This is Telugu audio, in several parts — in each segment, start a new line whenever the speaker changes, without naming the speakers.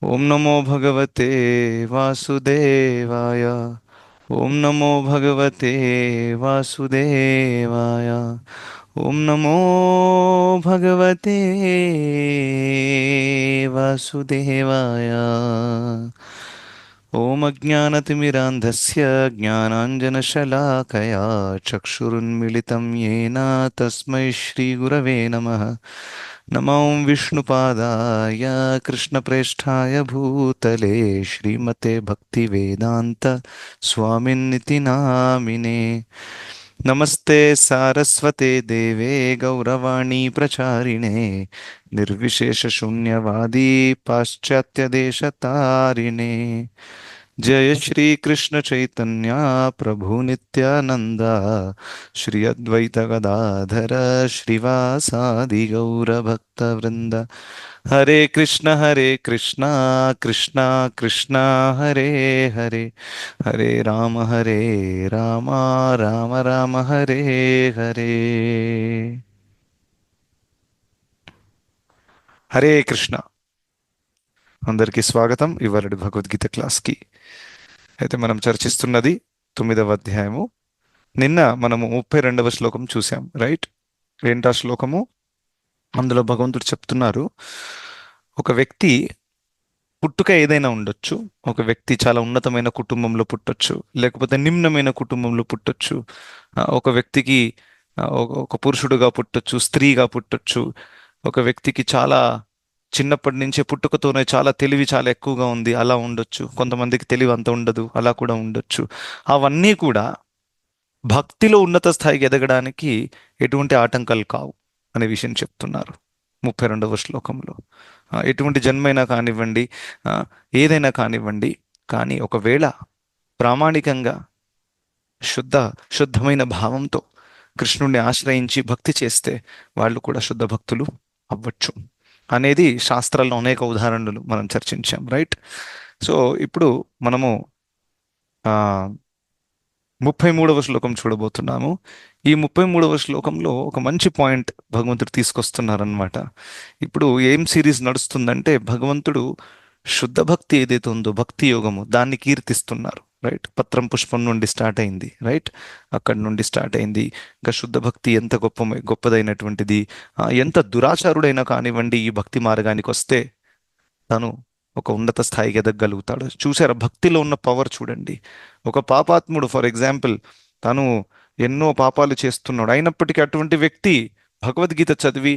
ओम नमो भगवते वासुदेवाय। ओम नमो भगवते वासुदेवाय। ओम नमो भगवते वासुदेवाय। ओम अज्ञानतिमिरान्धस्य ज्ञानाञ्जनशलाकया चक्षुरुन्मिलितं येन तस्मै श्रीगुरवे नमः। नमो विष्णुपादाय कृष्णप्रेष्ठाय भूतले श्रीमते भक्तिवेदान्त स्वामिन्निति नामिने। नमस्ते सारस्वते देवे गौरवाणी प्रचारिणे निर्विशेषशून्यवादी पाश्चात्यदेशतारिणे। जय श्री कृष्ण चैतन्य प्रभु नित्यानंद श्री अद्वैत गदाधर श्रीवासादि गौर भक्त वृंद। हरे कृष्ण कृष्ण कृष्ण हरे हरे, हरे राम राम राम हरे हरे। హరే కృష్ణ. అందరికీ స్వాగతం ఇవాళ భగవద్గీత క్లాస్కి. అయితే మనం చర్చిస్తున్నది 9వ అధ్యాయము. నిన్న మనము 32వ శ్లోకం చూసాం, రైట్? ఏంటా శ్లోకము? అందులో భగవంతుడు చెప్తున్నారు, ఒక వ్యక్తి పుట్టుక ఏదైనా ఉండొచ్చు. ఒక వ్యక్తి చాలా ఉన్నతమైన కుటుంబంలో పుట్టొచ్చు, లేకపోతే నిమ్నమైన కుటుంబంలో పుట్టొచ్చు. ఒక వ్యక్తికి ఒక పురుషుడుగా పుట్టొచ్చు, స్త్రీగా పుట్టొచ్చు. ఒక వ్యక్తికి చాలా చిన్నప్పటి నుంచే పుట్టుకతోనే చాలా తెలివి చాలా ఎక్కువగా ఉంది, అలా ఉండొచ్చు. కొంతమందికి తెలివి అంత ఉండదు, అలా కూడా ఉండొచ్చు. అవన్నీ కూడా భక్తిలో ఉన్నత స్థాయికి ఎదగడానికి ఎటువంటి ఆటంకాలు కావు అనే విషయం చెప్తున్నారు 32వ శ్లోకంలో. ఎటువంటి జన్మైనా కానివ్వండి, ఆ, ఏదైనా కానివ్వండి, కానీ ఒకవేళ ప్రామాణికంగా శుద్ధ శుద్ధమైన భావంతో కృష్ణుణ్ణి ఆశ్రయించి భక్తి చేస్తే వాళ్ళు కూడా శుద్ధ భక్తులు అవ్వచ్చు అనేది శాస్త్రాల్లో అనేక ఉదాహరణలు మనం చర్చించాం, రైట్? సో ఇప్పుడు మనము ఆ 33వ శ్లోకం చూడబోతున్నాము. ఈ 33వ శ్లోకంలో ఒక మంచి పాయింట్ భగవంతుడు తీసుకొస్తున్నారనమాట. ఇప్పుడు ఏం సిరీస్ నడుస్తుందంటే, భగవంతుడు శుద్ధ భక్తి ఏదైతే ఉందో భక్తి యోగము దాన్ని కీర్తిస్తున్నారు, రైట్? పత్రం పుష్పం నుండి స్టార్ట్ అయింది, రైట్? అక్కడి నుండి స్టార్ట్ అయింది. ఇంకా శుద్ధ భక్తి ఎంత గొప్పదైనటువంటిది. ఎంత దురాచారుడైనా కానివ్వండి, ఈ భక్తి మార్గానికి వస్తే తను ఒక ఉన్నత స్థాయికి ఎదగలుగుతాడు. చూసారా భక్తిలో ఉన్న పవర్? చూడండి, ఒక పాపాత్ముడు ఫర్ ఎగ్జాంపుల్, తను ఎన్నో పాపాలు చేస్తున్నాడు, అయినప్పటికీ అటువంటి వ్యక్తి భగవద్గీత చదివి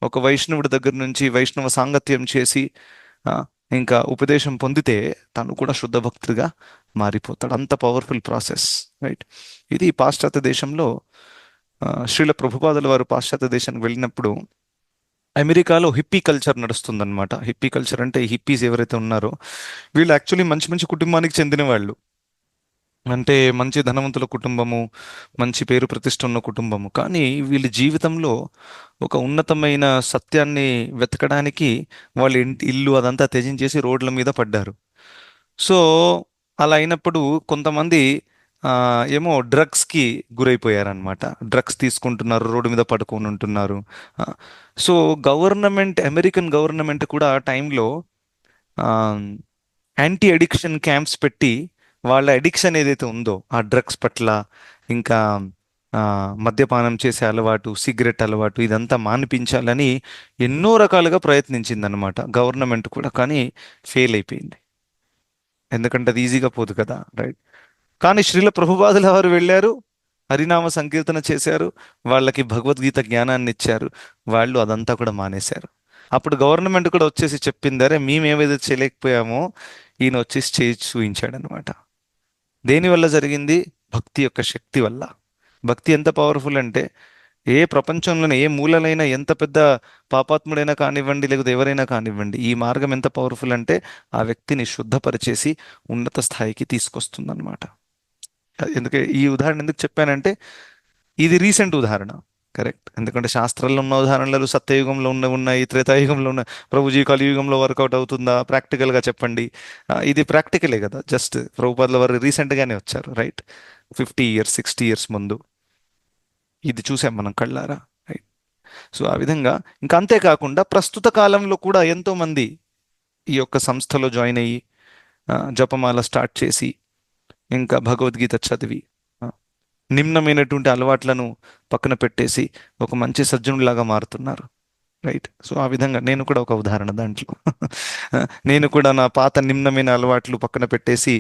ఒక వైష్ణవుడి దగ్గర నుంచి వైష్ణవ సాంగత్యం చేసి ఆ, ఇంకా ఉపదేశం పొందితే తను కూడా శుద్ధ భక్తుడిగా మారిపోతాడు. అంత పవర్ఫుల్ ప్రాసెస్, రైట్? ఇది పాశ్చాత్య దేశంలో శ్రీల ప్రభుపాదుల వారు పాశ్చాత్య దేశానికి వెళ్ళినప్పుడు అమెరికాలో హిప్పీ కల్చర్ నడుస్తుందన్నమాట. హిప్పీ కల్చర్ అంటే హిప్పీస్ ఎవరైతే ఉన్నారో వీళ్ళు యాక్చువల్లీ మంచి మంచి కుటుంబానికి చెందిన వాళ్ళు. అంటే మంచి ధనవంతుల కుటుంబము, మంచి పేరు ప్రతిష్ట ఉన్న కుటుంబము. కానీ వీళ్ళ జీవితంలో ఒక ఉన్నతమైన సత్యాన్ని వెతకడానికి వాళ్ళ ఇల్లు అదంతా త్యజించేసి రోడ్ల మీద పడ్డారు. సో అలా అయినప్పుడు కొంతమంది ఆ, ఏమో డ్రగ్స్కి గురైపోయారనమాట. డ్రగ్స్ తీసుకుంటున్నారు, రోడ్డు మీద పడుకొని ఉంటున్నారు. ఆ, సో గవర్నమెంట్, అమెరికన్ గవర్నమెంట్ కూడా ఆ టైంలో యాంటీ అడిక్షన్ క్యాంప్స్ పెట్టి వాళ్ళ అడిక్షన్ ఏదైతే ఉందో ఆ డ్రగ్స్ పట్ల, ఇంకా ఆ, మద్యపానం చేసే అలవాటు, సిగరెట్ అలవాటు, ఇదంతా మానిపించాలని ఎన్నో రకాలుగా ప్రయత్నించిందనమాట గవర్నమెంట్ కూడా. కానీ ఫెయిల్ అయిపోయింది, ఎందుకంటే అది ఈజీగా పోదు కదా, రైట్? కానీ శ్రీల ప్రభుపాదుల వారు వెళ్ళారు, హరినామ సంకీర్తన చేశారు, వాళ్ళకి భగవద్గీత జ్ఞానాన్ని ఇచ్చారు, వాళ్ళు అదంతా కూడా మానేశారు. అప్పుడు గవర్నమెంట్ కూడా వచ్చేసి చెప్పింది, అరే మేము ఏవైతే చేయలేకపోయామో ఈయన వచ్చేసి చేసి చూపించాడు అనమాట. దేనివల్ల జరిగింది? భక్తి యొక్క శక్తి వల్ల. భక్తి ఎంత పవర్ఫుల్ అంటే, ఏ ప్రపంచంలోనే ఏ మూలలైనా ఎంత పెద్ద పాపాత్ముడైనా కానివ్వండి, లేకపోతే ఎవరైనా కానివ్వండి, ఈ మార్గం ఎంత పవర్ఫుల్ అంటే ఆ వ్యక్తిని శుద్ధపరిచేసి ఉన్నత స్థాయికి తీసుకొస్తుందన్నమాట. ఎందుకే ఈ ఉదాహరణ ఎందుకు చెప్పానంటే, ఇది రీసెంట్ ఉదాహరణ, కరెక్ట్? ఎందుకంటే శాస్త్రాల్లో ఉన్న ఉదాహరణలు సత్యయుగంలో ఉన్నాయి, త్రేతాయుగంలో ఉన్న. ప్రభుజీ కలియుగంలో వర్కౌట్ అవుతుందా? ప్రాక్టికల్గా చెప్పండి. ఇది ప్రాక్టికలే కదా, జస్ట్ ప్రభుపాదుల వారు రీసెంట్గానే వచ్చారు, రైట్? 50 ఇయర్స్ 60 ఇయర్స్ ముందు ఇది చూసాం మనం కళ్ళారా, రైట్? సో ఆ విధంగా ఇంకా అంతేకాకుండా ప్రస్తుత కాలంలో కూడా ఎంతో మంది ఈ యొక్క సంస్థలో జాయిన్ అయ్యి జపమాల స్టార్ట్ చేసి ఇంకా భగవద్గీత చదివి ఆ, నిమ్నమైనటువంటి అలవాట్లను పక్కన పెట్టేసి ఒక మంచి సజ్జనుడిలాగా మారుతున్నారు. రైట్. సో ఆ విధంగా నేను కూడా ఒక ఉదాహరణ దాంట్లో. నేను కూడా నా పాత నిమ్నమైన అలవాట్లు పక్కన పెట్టేసి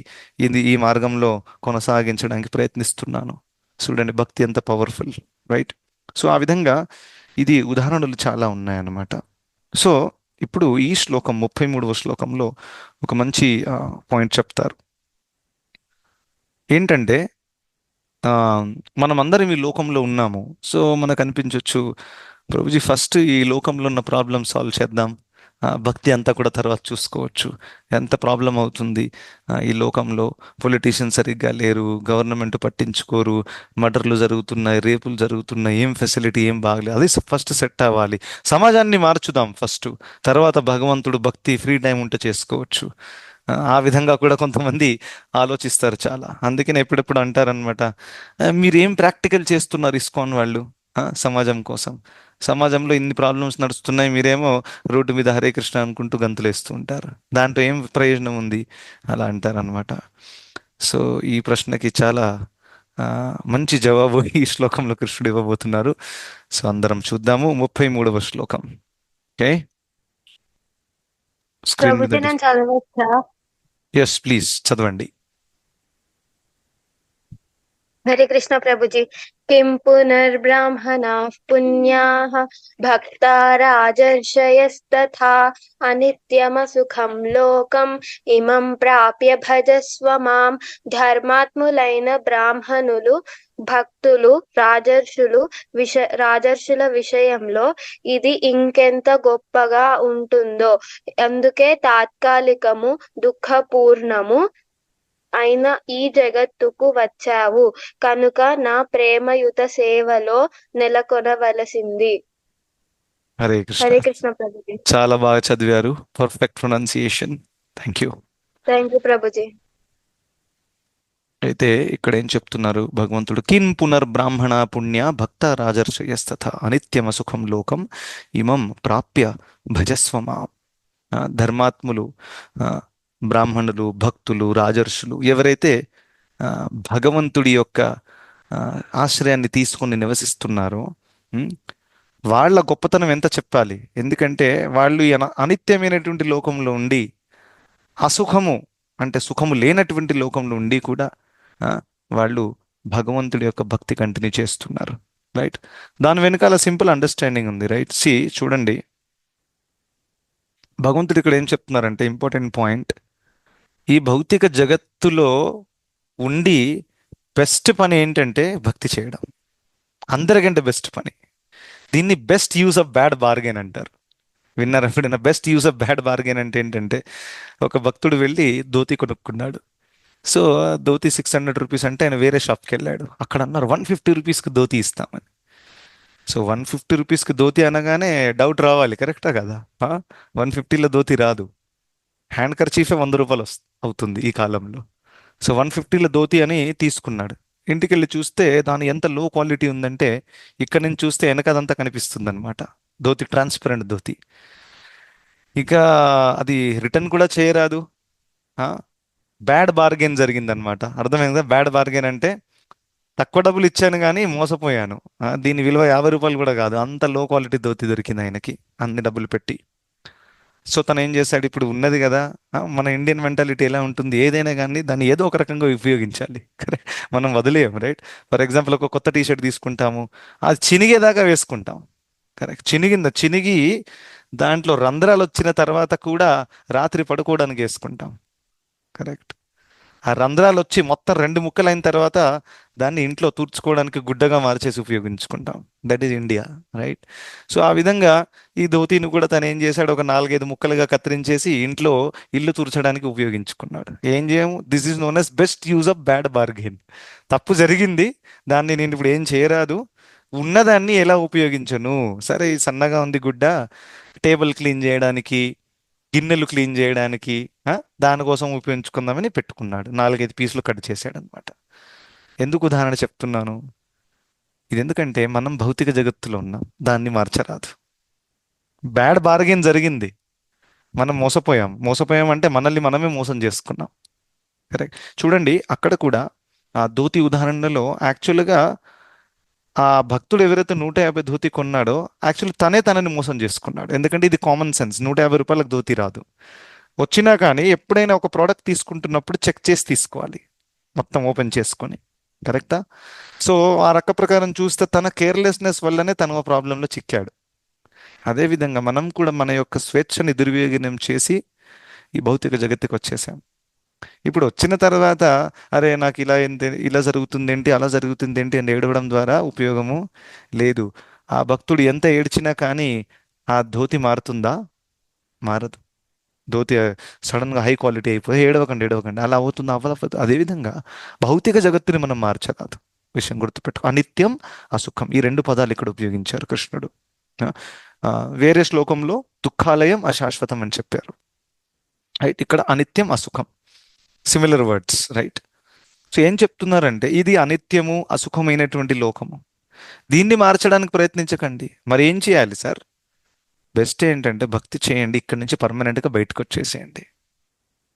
ఈ మార్గంలో కొనసాగించడానికి ప్రయత్నిస్తున్నాను. చూడండి భక్తి ఎంత పవర్ఫుల్. రైట్. సో ఆ విధంగా ఇది ఉదాహరణలు చాలా ఉన్నాయన్నమాట. సో ఇప్పుడు ఈ శ్లోకం 33వ శ్లోకంలో ఒక మంచి పాయింట్ చెప్తారు. ఏంటంటే ఆ, మనమందరం ఈ లోకంలో ఉన్నాము. సో మనకు అనిపించవచ్చు, ప్రభుజీ ఫస్ట్ ఈ లోకంలో ఉన్న ప్రాబ్లమ్ సాల్వ్ చేద్దాం, భక్తి అంతా కూడా తర్వాత చూసుకోవచ్చు. ఎంత ప్రాబ్లం అవుతుంది ఈ లోకంలో. పొలిటీషియన్స్ సరిగ్గా లేరు, గవర్నమెంట్ పట్టించుకోరు, మర్డర్లు జరుగుతున్నాయి, రేపులు జరుగుతున్నాయి, ఏం ఫెసిలిటీ ఏం బాగలేదు. అది ఫస్ట్ సెట్ అవ్వాలి. సమాజాన్ని మార్చుదాం ఫస్ట్, తర్వాత భగవంతుడు భక్తి ఫ్రీ టైం ఉంటే చేసుకోవచ్చు. ఆ విధంగా కూడా కొంతమంది ఆలోచిస్తారు చాలా. అందుకని ఎప్పుడెప్పుడు అంటారనమాట, మీరు ఏం ప్రాక్టికల్ చేస్తున్నారు ఇస్కాన్ వాళ్ళు సమాజం కోసం. సమాజంలో ఇన్ని ప్రాబ్లమ్స్ నడుస్తున్నాయి, మీరేమో రోడ్డు మీద హరే కృష్ణ అనుకుంటూ గంతులేస్తూ ఉంటారు, దాంట్లో ఏం ప్రయోజనం ఉంది, అలా అంటారనమాట. సో ఈ ప్రశ్నకి చాలా ఆ, మంచి జవాబు ఈ శ్లోకంలో కృష్ణుడు ఇవ్వబోతున్నారు. సో అందరం చూద్దాము 33వ శ్లోకం. ఓకే, స్క్రీన్ మీద
ప్రభుజీ నేను చదవచ్చా?
ఎస్ ప్లీజ్ చదవండి.
హరే కృష్ణ ప్రభుజీ. కిం పునర్బ్రాహ్మణాః పుణ్యాః భక్తా రాజర్షయస్తథా అనిత్యమసుఖం లోకం ఇమం ప్రాప్య భజస్వ మాం. ధర్మాత్ములైన బ్రాహ్మణులు, భక్తులు, రాజర్షుల విషయంలో ఇది ఇంకెంత గొప్పగా ఉంటుందో. అందుకే తాత్కాలికము దుఃఖపూర్ణము అయిన ఈ జగత్తుకు వచ్చావు కనుక నా ప్రేమయుత సేవలో నెలకొనవలసింది.
హరే కృష్ణ.
హరే కృష్ణ ప్రభుజీ.
చాలా బాగా చదివారు, perfect pronunciation. Thank you.
Thank you Prabhuji.
అయితే ఇక్కడ ఏం చెప్తున్నారు భగవంతుడు, కిం పునర్బ్రాహ్మణ పుణ్య భక్త రాజర్షయస్తథ అనిత్యమ సుఖం లోకం ఇమం ప్రాప్య భజస్వమా. ధర్మాత్ములు, ఆ, బ్రాహ్మణులు, భక్తులు, రాజర్షులు ఎవరైతే ఆ, భగవంతుడి యొక్క ఆ, ఆశ్రయాన్ని తీసుకొని నివసిస్తున్నారో, ఉమ్, వాళ్ళ గొప్పతనం ఎంత చెప్పాలి. ఎందుకంటే వాళ్ళు ఈ అనిత్యమైనటువంటి లోకంలో ఉండి, అసుఖము అంటే సుఖము లేనటువంటి లోకంలో ఉండి కూడా ఆ, వాళ్ళు భగవంతుడి యొక్క భక్తి కంటిన్యూ చేస్తున్నారు. రైట్. దాని వెనకాల సింపుల్ అండర్స్టాండింగ్ ఉంది. రైట్. సి చూడండి, భగవంతుడు ఇక్కడ ఏం చెప్తున్నారంటే ఇంపార్టెంట్ పాయింట్, ఈ భౌతిక జగత్తులో ఉండి బెస్ట్ పని ఏంటంటే భక్తి చేయడం. అందరికంటే బెస్ట్ పని. దీన్ని best use of bad bargain అంటారు. విన్నారు ఎప్పుడైనా? Best use of bad bargain అంటే ఏంటంటే, ఒక భక్తుడు వెళ్ళి ధోతి కొనుక్కున్నాడు. సో ధోతి 600 రూపీస్ అంటే ఆయన వేరే షాప్కి వెళ్ళాడు. అక్కడ అన్నారు 150 రూపీస్కి ధోతి ఇస్తామని. సో 150 రూపీస్కి ధోతి అనగానే డౌట్ రావాలి, కరెక్టా కదా? 150లో ధోతి రాదు. హ్యాండ్ కర్చీఫే 100 రూపాయలు అవుతుంది ఈ కాలంలో. సో 150లో ధోతి అని తీసుకున్నాడు. ఇంటికి వెళ్ళి చూస్తే దాని ఎంత లో క్వాలిటీ ఉందంటే, ఇక్కడ నుంచి చూస్తే వెనకదంతా కనిపిస్తుంది అనమాట. ధోతి ట్రాన్స్పరెంట్ ధోతి. ఇక అది రిటర్న్ కూడా చేయరాదు. బ్యాడ్ బార్గెన్ జరిగిందనమాట. అర్థమైందా? బ్యాడ్ బార్గెన్ అంటే తక్కువ డబ్బులు ఇచ్చాను కానీ మోసపోయాను. దీని విలువ 50 రూపాయలు కూడా కాదు, అంత లో క్వాలిటీ ధోతి దొరికింది ఆయనకి అన్ని డబ్బులు పెట్టి. సో తను ఏం చేశాడు, ఇప్పుడు ఉన్నది కదా, మన ఇండియన్ మెంటాలిటీ ఎలా ఉంటుంది, ఏదైనా కానీ దాన్ని ఏదో ఒక రకంగా ఉపయోగించాలి. కరెక్ట్. మనం వదిలేయం. రైట్. ఫర్ ఎగ్జాంపుల్ ఒక కొత్త టీషర్ట్ తీసుకుంటాము, అది చినిగేదాకా వేసుకుంటాం. కరెక్ట్. చినిగి దాంట్లో రంధ్రాలు వచ్చిన తర్వాత కూడా రాత్రి పడుకోవడానికి వేసుకుంటాం. కరెక్ట్. ఆ రంధ్రాలు వచ్చి మొత్తం 2 ముక్కలైన తర్వాత దాన్ని ఇంట్లో తూర్చుకోవడానికి గుడ్డగా మార్చేసి ఉపయోగించుకుంటాం. That is India. Right. So ఆ విధంగా ఈ ధోతిని కూడా తను ఏం చేశాడు, ఒక 4-5 ముక్కలుగా కత్తిరించేసి ఇంట్లో ఇల్లు తూర్చడానికి ఉపయోగించుకున్నాడు. ఏం చేయము, this is known as best use of bad bargain. తప్పు జరిగింది, దాన్ని నేను ఇప్పుడు ఏం చేయరాదు, ఉన్నదాన్ని ఎలా ఉపయోగించను. సరే ఈ సన్నగా ఉంది గుడ్డ, టేబుల్ క్లీన్ చేయడానికి, గిన్నెలు క్లీన్ చేయడానికి, దానికోసం ఉపయోగించుకుందామని పెట్టుకున్నాడు. 4-5 పీసులు కట్ చేశాడు అనమాట. ఎందుకు ఉదాహరణ చెప్తున్నాను? ఇది ఎందుకంటే మనం భౌతిక జగత్తులో ఉన్నాం, దాన్ని మార్చరాదు. బ్యాడ్ బార్గెన్ జరిగింది, మనం మోసపోయాం. మోసపోయాం అంటే మనల్ని మనమే మోసం చేసుకున్నాం. కరెక్ట్. చూడండి అక్కడ కూడా ఆ ధోతి ఉదాహరణలో యాక్చువల్గా ఆ భక్తుడు ఎవరైతే 150 ధోతి కొన్నాడో యాక్చువల్లీ తనే తనని మోసం చేసుకున్నాడు. ఎందుకంటే ఇది కామన్ సెన్స్, 150 రూపాయలకు ధోతి రాదు. వచ్చినా కానీ ఎప్పుడైనా ఒక ప్రోడక్ట్ తీసుకుంటున్నప్పుడు చెక్ చేసి తీసుకోవాలి, మొత్తం ఓపెన్ చేసుకొని. కరెక్టా? సో ఆ రక ప్రకారం చూస్తే తన కేర్లెస్నెస్ వల్లనే తను ఆ ప్రాబ్లంలో చిక్కాడు. అదేవిధంగా మనం కూడా మన యొక్క స్వేచ్ఛని దుర్వినియోగం చేసి ఈ భౌతిక జగత్తుకి వచ్చేసాం. ఇప్పుడు వచ్చిన తర్వాత అరే నాకు ఇలా ఏంటి, ఇలా జరుగుతుంది ఏంటి, అలా జరుగుతుంది ఏంటి అని ఏడవడం ద్వారా ఉపయోగము లేదు. ఆ భక్తుడు ఎంత ఏడ్చినా కానీ ఆ ధోతి మారుతుందా? మారదు. ధోతి సడన్ గా హై క్వాలిటీ అయిపోయి ఏడవకండి ఏడవకండి అలా అవుతుంది, అవ్వదు. అదేవిధంగా భౌతిక జగత్తుని మనం మార్చరాదు. విషయం గుర్తుపెట్టుకో. అనిత్యం, అసుఖం, ఈ రెండు పదాలు ఇక్కడ ఉపయోగించారు కృష్ణుడు. ఆ, ఆ, వేరే శ్లోకంలో దుఃఖాలయం అశాశ్వతం అని చెప్పారు. రైట్. ఇక్కడ అనిత్యం, అసుఖం, సిమిలర్ వర్డ్స్. రైట్. సో ఏం చెప్తున్నారంటే ఇది అనిత్యము అసుఖమైనటువంటి లోకము, దీన్ని మార్చడానికి ప్రయత్నించకండి. మరి ఏం చేయాలి సార్? బెస్ట్ ఏంటంటే భక్తి చేయండి, ఇక్కడి నుంచి పర్మనెంట్గా బయటకు వచ్చేసేయండి.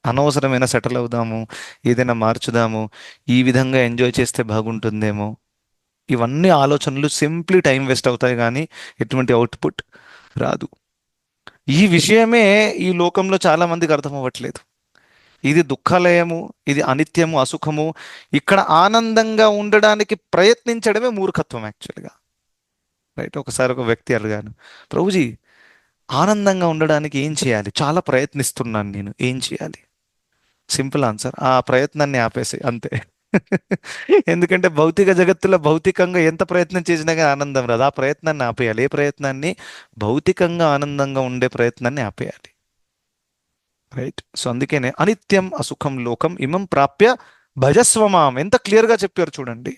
అనవసరమైన సెటిల్ అవుదాము, ఏదైనా మార్చుదాము, ఈ విధంగా ఎంజాయ్ చేస్తే బాగుంటుందేమో, ఇవన్నీ ఆలోచనలు సింప్లీ టైం వేస్ట్ అవుతాయి కానీ ఎటువంటి అవుట్పుట్ రాదు. ఈ విషయమే ఈ లోకంలో చాలా మందికి అర్థం అవ్వట్లేదు. ఇది దుఃఖాలయము, ఇది అనిత్యము, అసుఖము. ఇక్కడ ఆనందంగా ఉండడానికి ప్రయత్నించడమే మూర్ఖత్వం యాక్చువల్గా. రైట్. ఒకసారి ఒక వ్యక్తి అడిగాను, ప్రభుజీ ఆనందంగా ఉండడానికి ఏం చేయాలి, చాలా ప్రయత్నిస్తున్నాను నేను, ఏం చేయాలి? సింపుల్ ఆన్సర్, ఆ ప్రయత్నాన్ని ఆపేసి అంతే. ఎందుకంటే భౌతిక జగత్తులో భౌతికంగా ఎంత ప్రయత్నం చేసినా కానీ ఆనందం రాదు. ఆ ప్రయత్నాన్ని ఆపేయాలి. ఏ ప్రయత్నాన్ని? భౌతికంగా ఆనందంగా ఉండే ప్రయత్నాన్ని ఆపేయాలి. రైట్. సో అందుకనే అనిత్యం అసుఖం లోకం ఇమం ప్రాప్య భజస్వమాం, ఎంత క్లియర్ గా చెప్పారు చూడండి.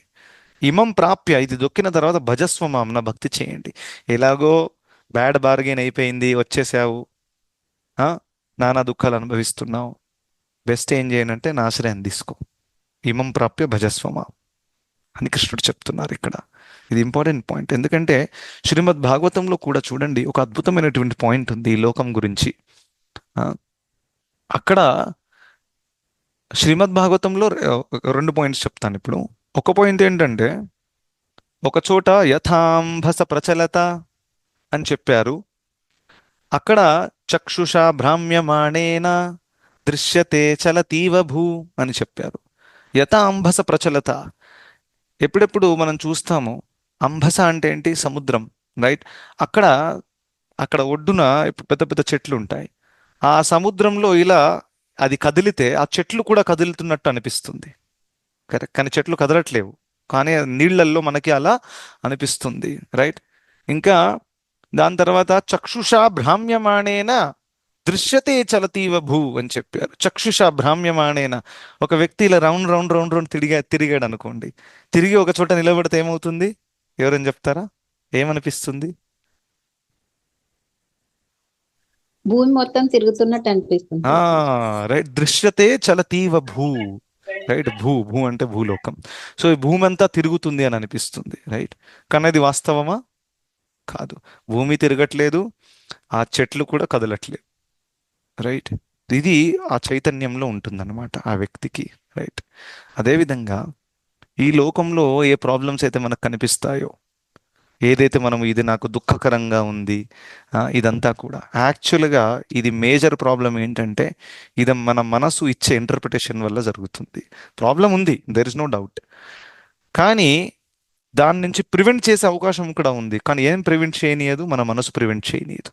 ఇమం ప్రాప్య, ఇది దొక్కిన తర్వాత భజస్వమాం, నా భక్తి చేయండి. ఎలాగో బ్యాడ్ బార్గెన్ అయిపోయింది, వచ్చేసావు, ఆ, నానా దుఃఖాలు అనుభవిస్తున్నావు, బెస్ట్ ఏం చేయనంటే నా ఆశ్రయం తీసుకో, ఇమం ప్రాప్య భజస్వమాం అని కృష్ణుడు చెప్తున్నారు ఇక్కడ. ఇది ఇంపార్టెంట్ పాయింట్. ఎందుకంటే శ్రీమద్ భాగవతంలో కూడా చూడండి ఒక అద్భుతమైనటువంటి పాయింట్ ఉంది ఈ లోకం గురించి. ఆ, అక్కడ శ్రీమద్ భాగవతంలో రెండు పాయింట్స్ చెప్తాను ఇప్పుడు. ఒక పాయింట్ ఏంటంటే ఒక చోట యథాంభస ప్రచలత అని చెప్పారు. అక్కడ చక్షుషా భ్రామ్యమాణేన దృశ్యతే చలతీవ భూ అని చెప్పారు. యథాంభస ప్రచలత, ఎప్పుడెప్పుడు మనం చూస్తాము. అంబస అంటే ఏంటి? సముద్రం. రైట్. అక్కడ అక్కడ ఒడ్డున ఇప్పుడు పెద్ద పెద్ద చెట్లు ఉంటాయి. ఆ సముద్రంలో ఇలా అది కదిలితే ఆ చెట్లు కూడా కదులుతున్నట్టు అనిపిస్తుంది. కరెక్ట్. కానీ చెట్లు కదలట్లేవు, కానీ నీళ్ళల్లో మనకి అలా అనిపిస్తుంది. రైట్. ఇంకా దాని తర్వాత చక్షుషా భ్రామ్యమాణేన దృశ్యతే చలతీవ భూ అని చెప్పారు. చక్షుష భ్రామ్యమాణేన, ఒక వ్యక్తి ఇలా రౌండ్ రౌండ్ రౌండ్ రౌండ్ తిరిగాడు అనుకోండి, తిరిగి ఒక చోట నిలబడితే ఏమవుతుంది? ఎవరైనా చెప్తారా? ఏమనిపిస్తుంది?
భూమి మొత్తం తిరుగుతున్నట్టు అనిపిస్తుంది.
రైట్. దృశ్యతే చలతీవ భూ. రైట్. భూ భూ అంటే భూలోకం. సో ఈ భూమి అంతా తిరుగుతుంది అని అనిపిస్తుంది. రైట్. కానీ అది వాస్తవమా? కాదు. భూమి తిరగట్లేదు, ఆ చెట్లు కూడా కదలట్లేదు. రైట్. ఇది ఆ చైతన్యంలో ఉంటుందన్నమాట ఆ వ్యక్తికి. రైట్. అదేవిధంగా ఈ లోకంలో ఏ ప్రాబ్లమ్స్ అయితే మనకు కనిపిస్తాయో, ఏదైతే మనం ఇది నాకు దుఃఖకరంగా ఉంది, ఇదంతా కూడా యాక్చువల్గా ఇది మేజర్ ప్రాబ్లం ఏంటంటే ఇది మన మనసు ఇచ్చే ఇంటర్ప్రిటేషన్ వల్ల జరుగుతుంది. ప్రాబ్లం ఉంది, దెర్ ఇస్ నో డౌట్. కానీ దాని నుంచి ప్రివెంట్ చేసే అవకాశం కూడా ఉంది. కానీ ఏం ప్రివెంట్ చేయనీయదు? మన మనసు ప్రివెంట్ చేయనీయదు.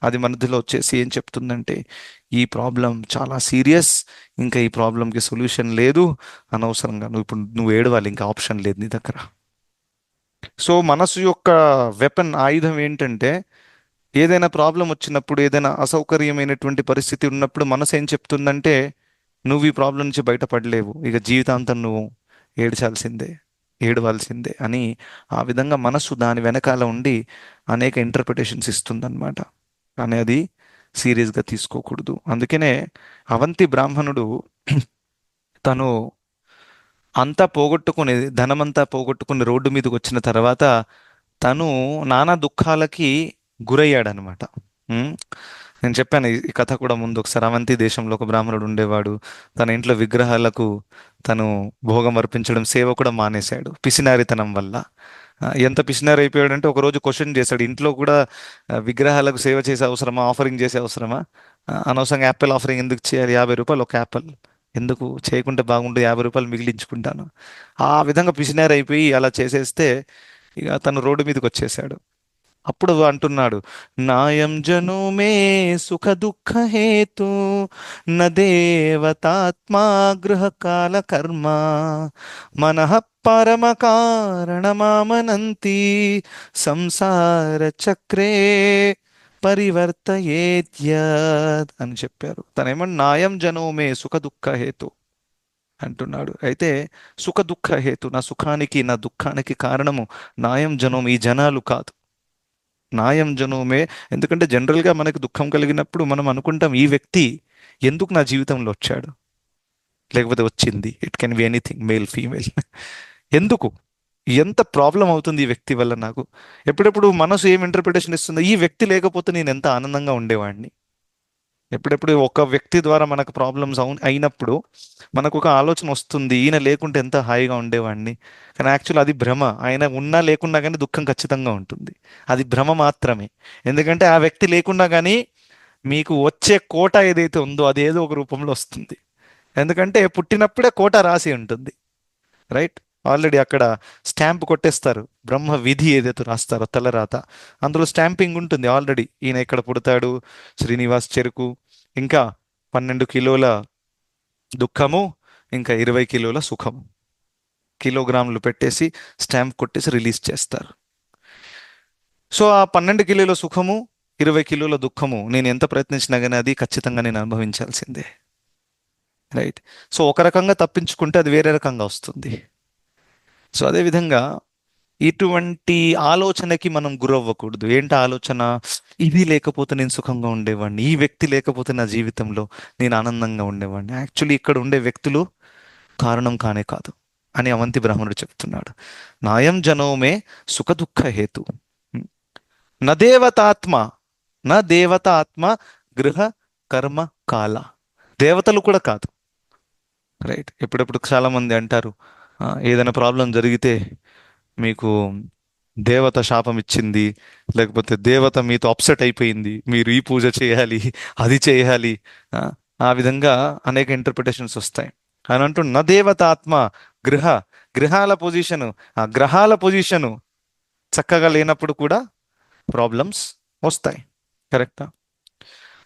అది మధ్యలో వచ్చేసి ఏం చెప్తుందంటే ఈ ప్రాబ్లం చాలా సీరియస్, ఇంకా ఈ ప్రాబ్లంకి సొల్యూషన్ లేదు, అనవసరంగా నువ్వు ఏడవాలి, ఇంకా ఆప్షన్ లేదు నీ దగ్గర. సో మనసు యొక్క వెపన్, ఆయుధం ఏంటంటే ఏదైనా ప్రాబ్లం వచ్చినప్పుడు, ఏదైనా అసౌకర్యమైనటువంటి పరిస్థితి ఉన్నప్పుడు మనసు ఏం చెప్తుందంటే నువ్వు ఈ ప్రాబ్లం నుంచి బయటపడలేవు, ఇక జీవితాంతం నువ్వు ఏడ్చాల్సిందే, ఏడవలసిందే అని. ఆ విధంగా మనసు దాని వెనకాల ఉండి అనేక ఇంటర్ప్రిటేషన్స్ ఇస్తుందన్నమాట. కానీ అది సీరియస్గా తీసుకోకూడదు. అందుకనే అవంతి బ్రాహ్మణుడు తను అంతా పోగొట్టుకుని, ధనమంతా పోగొట్టుకుని రోడ్డు మీదకి వచ్చిన తర్వాత తను నానా దుఃఖాలకి గురయ్యాడనమాట. ఉమ్, నేను చెప్పాను ఈ కథ కూడా ముందు ఒకసారి. అవంతి దేశంలో ఒక బ్రాహ్మణుడు ఉండేవాడు. తన ఇంట్లో విగ్రహాలకు తను భోగం అర్పించడం, సేవ కూడా మానేశాడు పిసినారితనం వల్ల. ఎంత పిసినారి అయిపోయాడంటే ఒకరోజు క్వశ్చన్ చేశాడు, ఇంట్లో కూడా విగ్రహాలకు సేవ చేసే అవసరమా, ఆఫరింగ్ చేసే అవసరమా, అనవసరంగా యాపిల్ ఆఫరింగ్ ఎందుకు చేయాలి, 50 రూపాయలు ఒక యాపిల్, ఎందుకు చేయకుంటే బాగుంటుంది, 50 రూపాయలు మిగిలించుకుంటాను. ఆ విధంగా పిసినారి అయిపోయి అలా చేసేస్తే ఇక తను రోడ్డు మీదకి వచ్చేసాడు. అప్పుడు అంటున్నాడు, నాయం జను మే సుఖ దుఃఖ హేతు న దేవతాత్మా గృహ కాల కర్మ మనః పరమ కారణమామనంతి సంసార చక్రే పరివర్తయేద్యత్ అని చెప్పారు. తనేమన్నా నాయం జనో మే సుఖ దుఃఖ హేతు అంటున్నాడు. అయితే సుఖ దుఃఖ హేతు, నా సుఖానికి నా దుఃఖానికి కారణము నాయం జనం, ఈ జనాలు కాదు. నాయం జనోమే. ఎందుకంటే జనరల్గా మనకు దుఃఖం కలిగినప్పుడు మనం అనుకుంటాం, ఈ వ్యక్తి ఎందుకు నా జీవితంలో వచ్చాడు, లేకపోతే వచ్చింది, it can be anything, male female. ఎందుకు, ఎంత ప్రాబ్లం అవుతుంది ఈ వ్యక్తి వల్ల నాకు. ఎప్పుడెప్పుడు మనసు ఏం ఇంటర్ప్రిటేషన్ ఇస్తుందో, ఈ వ్యక్తి లేకపోతే నేను ఎంత ఆనందంగా ఉండేవాడిని. ఎప్పుడెప్పుడు ఒక వ్యక్తి ద్వారా మనకు ప్రాబ్లమ్స్ అయినప్పుడు మనకు ఒక ఆలోచన వస్తుంది, ఈయన లేకుంటే ఎంత హాయిగా ఉండేవాడిని. కానీ యాక్చువల్ అది భ్రమ. ఆయన ఉన్నా లేకున్నా కానీ దుఃఖం ఖచ్చితంగా ఉంటుంది. అది భ్రమ మాత్రమే. ఎందుకంటే ఆ వ్యక్తి లేకున్నా కానీ మీకు వచ్చే కోట ఏదైతే ఉందో అది ఏదో ఒక రూపంలో వస్తుంది. ఎందుకంటే పుట్టినప్పుడే కోట రాసి ఉంటుంది, రైట్? ఆల్రెడీ అక్కడ స్టాంప్ కొట్టేస్తారు, బ్రహ్మ విధి ఏదైతే రాస్తారో తలరాత, అందులో స్టాంపింగ్ ఉంటుంది ఆల్రెడీ. ఈయన ఇక్కడ పుడతాడు, శ్రీనివాస్ చెరుకు, ఇంకా 12 కిలోల దుఃఖము, ఇంకా 20 కిలోల సుఖము, కిలోగ్రాములు పెట్టేసి స్టాంప్ కొట్టేసి రిలీజ్ చేస్తారు. సో ఆ 12 కిలోల సుఖము, 20 కిలోల దుఃఖము నేను ఎంత ప్రయత్నించినా కానీ అది ఖచ్చితంగా నేను అనుభవించాల్సిందే, రైట్? సో ఒక రకంగా తప్పించుకుంటే అది వేరే రకంగా వస్తుంది. సో అదేవిధంగా ఇటువంటి ఆలోచనకి మనం గురవ్వకూడదు. ఏంటి ఆలోచన? ఇది లేకపోతే నేను సుఖంగా ఉండేవాడిని, ఈ వ్యక్తి లేకపోతే నా జీవితంలో నేను ఆనందంగా ఉండేవాడిని. యాక్చువల్లీ ఇక్కడ ఉండే వ్యక్తులు కారణం కానే కాదు అని అవంతి బ్రాహ్మణుడు చెప్తున్నాడు. నాయం జనోమే సుఖ దుఃఖ హేతు నదేవతాత్మ, నా దేవత ఆత్మ గృహ కర్మ కాల. దేవతలు కూడా కాదు, రైట్? ఎప్పుడెప్పుడు చాలా మంది అంటారు, ఏదైనా ప్రాబ్లం జరిగితే మీకు దేవత శాపం ఇచ్చింది, లేకపోతే దేవత మీతో అప్సెట్ అయిపోయింది, మీరు ఈ పూజ చేయాలి, అది చేయాలి. ఆ ఆ విధంగా అనేక ఇంటర్ప్రిటేషన్స్ వస్తాయి. అని అంటూ నా దేవత ఆత్మ గృహ, గ్రహాల పొజిషను, ఆ గ్రహాల పొజిషను చక్కగా లేనప్పుడు కూడా ప్రాబ్లమ్స్ వస్తాయి, కరెక్టా?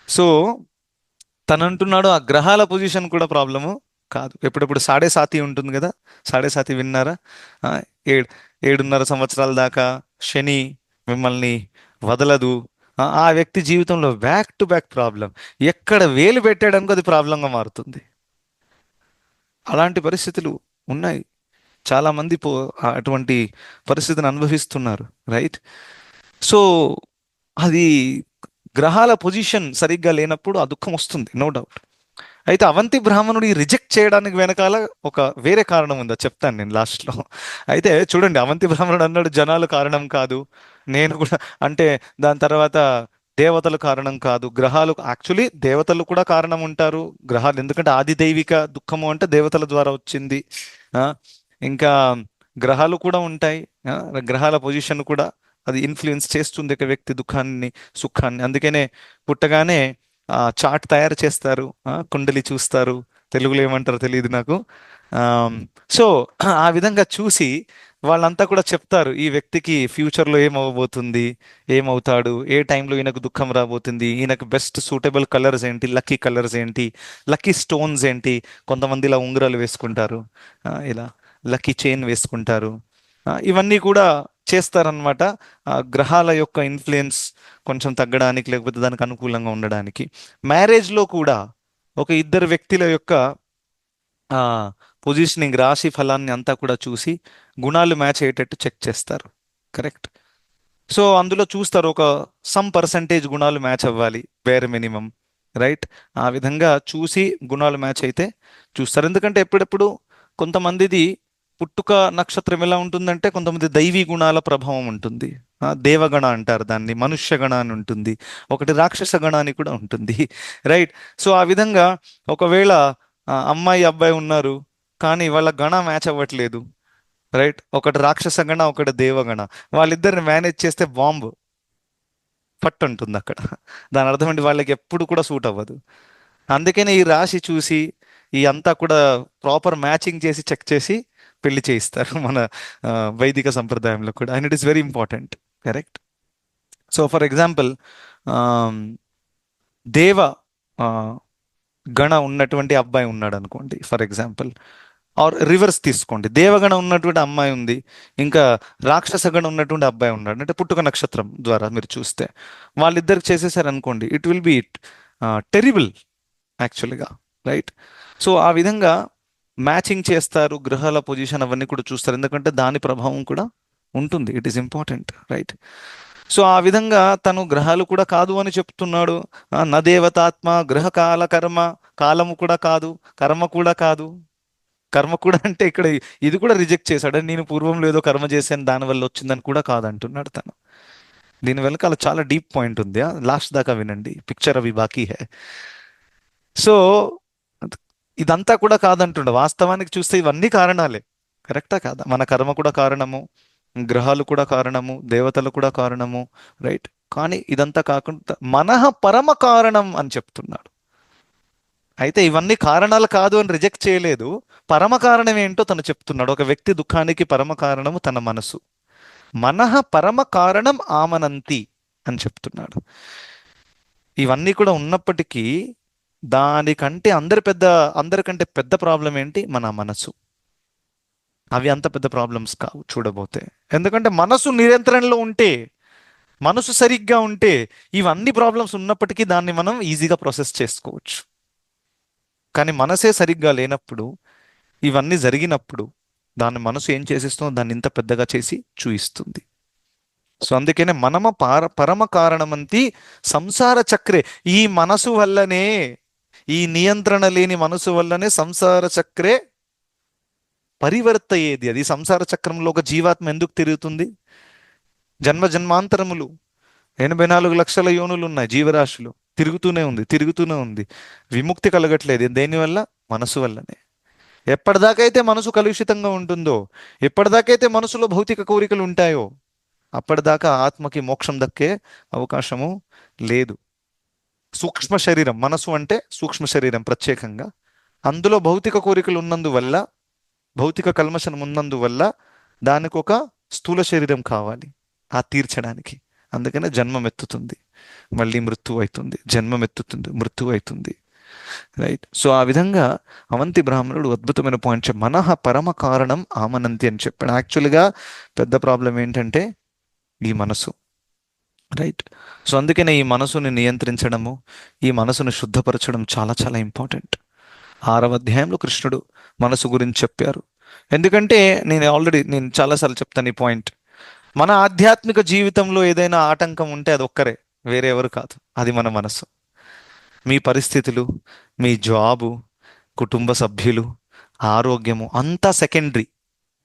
సో తను అంటున్నాడు ఆ గ్రహాల పొజిషన్ కూడా ప్రాబ్లము కాదు. ఎప్పుడెప్పుడు సాడే సాతి ఉంటుంది కదా, సాడే సాతి విన్నారా? ఆ, ఏడు 7.5 సంవత్సరాల దాకా శని మిమ్మల్ని వదలదు. ఆ వ్యక్తి జీవితంలో బ్యాక్ టు బ్యాక్ ప్రాబ్లం, ఎక్కడ వేలు పెట్టాడనుకో అది ప్రాబ్లంగా మారుతుంది. అలాంటి పరిస్థితులు ఉన్నాయి. చాలా మంది అటువంటి పరిస్థితిని అనుభవిస్తున్నారు, రైట్? సో అది గ్రహాల పొజిషన్ సరిగ్గా లేనప్పుడు ఆ దుఃఖం వస్తుంది, నో డౌట్. అయితే అవంతి బ్రాహ్మణుడి రిజెక్ట్ చేయడానికి వెనకాల ఒక వేరే కారణం ఉందో చెప్తాను నేను లాస్ట్లో. అయితే చూడండి, అవంతి బ్రాహ్మణుడు అన్నాడు జనాలు కారణం కాదు, నేను కూడా అంటే దాని తర్వాత దేవతలు కారణం కాదు, గ్రహాలు. యాక్చువల్లీ దేవతలు కూడా కారణం ఉంటారు, గ్రహాలు, ఎందుకంటే ఆది దైవిక దుఃఖము అంటే దేవతల ద్వారా వచ్చింది. ఆ, ఇంకా గ్రహాలు కూడా ఉంటాయి, గ్రహాల పొజిషన్ కూడా అది ఇన్ఫ్లుయెన్స్ చేస్తుంది ఒక వ్యక్తి దుఃఖాన్ని సుఖాన్ని. అందుకనే పుట్టగానే చార్ట్ తయారు చేస్తారు, కుండలి చూస్తారు, తెలుగులో ఏమంటారో తెలియదు నాకు. సో ఆ విధంగా చూసి వాళ్ళంతా కూడా చెప్తారు ఈ వ్యక్తికి ఫ్యూచర్లో ఏమవ్వబోతుంది, ఏమవుతాడు, ఏ టైంలో ఈయనకు దుఃఖం రాబోతుంది, ఈయనకు బెస్ట్ సూటబుల్ కలర్స్ ఏంటి, లక్కీ కలర్స్ ఏంటి, లక్కీ స్టోన్స్ ఏంటి. కొంతమంది ఇలా ఉంగరాలు వేసుకుంటారు, ఇలా లక్కీ చైన్ వేసుకుంటారు. ఇవన్నీ కూడా చేస్తారనమాట, గ్రహాల యొక్క ఇన్ఫ్లుయెన్స్ కొంచెం తగ్గడానికి, లేకపోతే దానికి అనుకూలంగా ఉండడానికి. మ్యారేజ్లో కూడా ఒక ఇద్దరు వ్యక్తుల యొక్క పొజిషనింగ్, రాశి ఫలాన్ని అంతా కూడా చూసి గుణాలు మ్యాచ్ అయ్యేటట్టు చెక్ చేస్తారు, కరెక్ట్? సో అందులో చూస్తారు ఒక సమ్ పర్సంటేజ్ గుణాలు మ్యాచ్ అవ్వాలి, వేరే మినిమం, రైట్? ఆ విధంగా చూసి గుణాలు మ్యాచ్ అయితే చూస్తారు. ఎందుకంటే ఎప్పుడెప్పుడు కొంతమందిది పుట్టుక నక్షత్రం ఎలా ఉంటుందంటే కొంతమంది దైవీ గుణాల ప్రభావం ఉంటుంది, దేవగణ అంటారు దాన్ని, మనుష్యగణ అని ఉంటుంది, ఒకటి రాక్షస గణ అని కూడా ఉంటుంది. రైట్. సో ఆ విధంగా ఒకవేళ అమ్మాయి అబ్బాయి ఉన్నారు, కానీ వాళ్ళ గణ మ్యాచ్ అవ్వట్లేదు. రైట్. ఒకటి రాక్షస గణ, ఒకటి దేవగణ. వాళ్ళిద్దరిని మేనేజ్ చేస్తే బాంబు ఫట్ ఉంటుంది అక్కడ. దాని అర్థం ఏంటి, వాళ్ళకి ఎప్పుడు కూడా సూట్ అవ్వదు. అందుకనే ఈ రాశి చూసి ఈ అంతా కూడా ప్రాపర్ మ్యాచింగ్ చేసి చెక్ చేసి పెళ్లి చేయిస్తారు మన ఆ, వైదిక సంప్రదాయంలో కూడా. And it is very important. Correct. So for example, దేవ ఆ, గణ ఉన్నటువంటి అబ్బాయి ఉన్నాడు అనుకోండి ఫర్ ఎగ్జాంపుల్, ఆర్ రివర్స్ తీసుకోండి, దేవగణ ఉన్నటువంటి అమ్మాయి ఉంది, ఇంకా రాక్షస గణ ఉన్నటువంటి అబ్బాయి ఉన్నాడు, అంటే పుట్టుక నక్షత్రం ద్వారా మీరు చూస్తే వాళ్ళిద్దరికి చేసేసారు అనుకోండి, ఇట్ విల్ బి టెరిబుల్ యాక్చువల్గా. రైట్. సో ఆ విధంగా మ్యాచింగ్ చేస్తారు, గ్రహాల పొజిషన్ అవన్నీ కూడా చూస్తారు, ఎందుకంటే దాని ప్రభావం కూడా ఉంటుంది. It is important. Right. So ఆ విధంగా తను గ్రహాలు కూడా కాదు అని చెప్తున్నాడు. నా దేవతాత్మ గ్రహ కాల కర్మ, కాలము కూడా కాదు, కర్మ కూడా కాదు. కర్మ కూడా అంటే ఇక్కడ ఇది కూడా రిజెక్ట్ చేశాడు, నేను పూర్వంలో ఏదో కర్మ చేశాను దానివల్ల వచ్చిందని కూడా కాదంటున్నాడు తను. దీని వెనకాల చాలా డీప్ పాయింట్ ఉంది. లాస్ట్ దాకా వినండి, పిక్చర్ అవి బాకీ హే. సో ఇదంతా కూడా కాదంటుండ, వాస్తవానికి చూస్తే ఇవన్నీ కారణాలే. కరెక్టా కాదా? మన కర్మ కూడా కారణము, గ్రహాలు కూడా కారణము, దేవతలు కూడా కారణము. రైట్. కానీ ఇదంతా కాకుండా మనః పరమ కారణం అని చెప్తున్నాడు. అయితే ఇవన్నీ కారణాలు కాదు అని రిజెక్ట్ చేయలేదు, పరమ కారణం ఏంటో తను చెప్తున్నాడు. ఒక వ్యక్తి దుఃఖానికి పరమ కారణము తన మనసు. మనః పరమ కారణం ఆమనంతి అని చెప్తున్నాడు. ఇవన్నీ కూడా ఉన్నప్పటికీ దానికంటే అందరికంటే పెద్ద ప్రాబ్లం ఏంటి? మన మనసు. అవి అంత పెద్ద ప్రాబ్లమ్స్ కావు చూడబోతే. ఎందుకంటే మనసు నియంత్రణలో ఉంటే, మనసు సరిగ్గా ఉంటే, ఇవన్నీ ప్రాబ్లమ్స్ ఉన్నప్పటికీ దాన్ని మనం ఈజీగా ప్రాసెస్ చేసుకోవచ్చు. కానీ మనసే సరిగ్గా లేనప్పుడు, ఇవన్నీ జరిగినప్పుడు దాన్ని మనసు ఏం చేసేస్తుందో దాన్ని ఇంత పెద్దగా చేసి చూయిస్తుంది. సో అందుకనే పరమ కారణమంతి సంసార చక్రే. ఈ మనసు వల్లనే, ఈ నియంత్రణ లేని మనసు వల్లనే సంసార చక్రే పరివర్తయేది. అది సంసార చక్రంలో ఒక జీవాత్మ ఎందుకు తిరుగుతుంది? జన్మ జన్మాంతరములు 84 లక్షల యోనులు ఉన్నాయి జీవరాశులు, తిరుగుతూనే ఉంది. విముక్తి కలగట్లేదు. దేనివల్ల? మనసు వల్లనే. ఎప్పటిదాకైతే మనసు కలుషితంగా ఉంటుందో, ఎప్పటిదాకైతే మనసులో భౌతిక కోరికలు ఉంటాయో, అప్పటిదాకా ఆత్మకి మోక్షం దక్కే అవకాశము లేదు. సూక్ష్మ శరీరం, మనసు అంటే సూక్ష్మ శరీరం ప్రత్యేకంగా, అందులో భౌతిక కోరికలు ఉన్నందువల్ల, భౌతిక కల్మషం ఉన్నందువల్ల దానికి ఒక స్థూల శరీరం కావాలి ఆ తీర్చడానికి. అందుకనే జన్మం ఎత్తుతుంది, మళ్ళీ మృత్యు అవుతుంది, జన్మం ఎత్తుతుంది, మృత్యు అవుతుంది. రైట్. సో ఆ విధంగా అవంతి బ్రాహ్మణుడు అద్భుతమైన పాయింట్ మనః పరమ కారణం ఆమనంతి అని చెప్పాడు. యాక్చువల్గా పెద్ద ప్రాబ్లం ఏంటంటే ఈ మనసు. రైట్. సో అందుకనే ఈ మనసుని నియంత్రించడము, ఈ మనసును శుద్ధపరచడం చాలా చాలా ఇంపార్టెంట్. 6వ అధ్యాయంలో కృష్ణుడు మనసు గురించి చెప్పారు. ఎందుకంటే నేను చాలాసార్లు చెప్తాను ఈ పాయింట్. మన ఆధ్యాత్మిక జీవితంలో ఏదైనా ఆటంకం ఉంటే అది ఒక్కరే, వేరే ఎవరు కాదు, అది మన మనసు. మీ పరిస్థితులు, మీ జాబు, కుటుంబ సభ్యులు, ఆరోగ్యము అంతా సెకండరీ.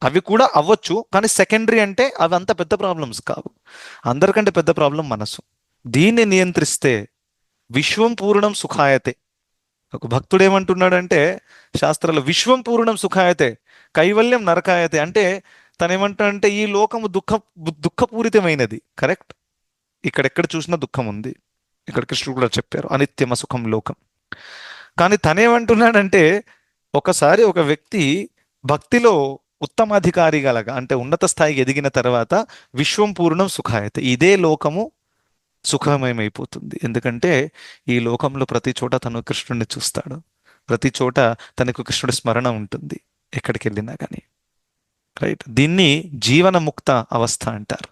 అవి కూడా అవ్వచ్చు, కానీ సెకండరీ. అంటే అవి అంత పెద్ద ప్రాబ్లమ్స్ కావు. అందరికంటే పెద్ద ప్రాబ్లం మనసు. దీన్ని నియంత్రిస్తే విశ్వం పూర్ణం సుఖాయతే. ఒక భక్తుడు ఏమంటున్నాడంటే శాస్త్రాలు, విశ్వం పూర్ణం సుఖాయతే కైవల్యం నరకాయతే. అంటే తను ఏమంటాడంటే ఈ లోకము దుఃఖపూరితమైనది. కరెక్ట్. ఇక్కడెక్కడ చూసినా దుఃఖం ఉంది. ఇక్కడ కృష్ణుడు కూడా చెప్పారు అనిత్యమ సుఖం లోకం. కానీ తనేమంటున్నాడంటే ఒకసారి ఒక వ్యక్తి భక్తిలో ఉత్తమాధికారి గలగా, అంటే ఉన్నత స్థాయికి ఎదిగిన తర్వాత విశ్వం పూర్ణం సుఖాయతే, ఇదే లోకము సుఖమయమైపోతుంది. ఎందుకంటే ఈ లోకంలో ప్రతి చోట తను కృష్ణుడిని చూస్తాడు, ప్రతి చోట తనకు కృష్ణుడి స్మరణ ఉంటుంది ఎక్కడికి వెళ్ళినా కానీ. రైట్. దీన్ని జీవనముక్త అవస్థ అంటారు.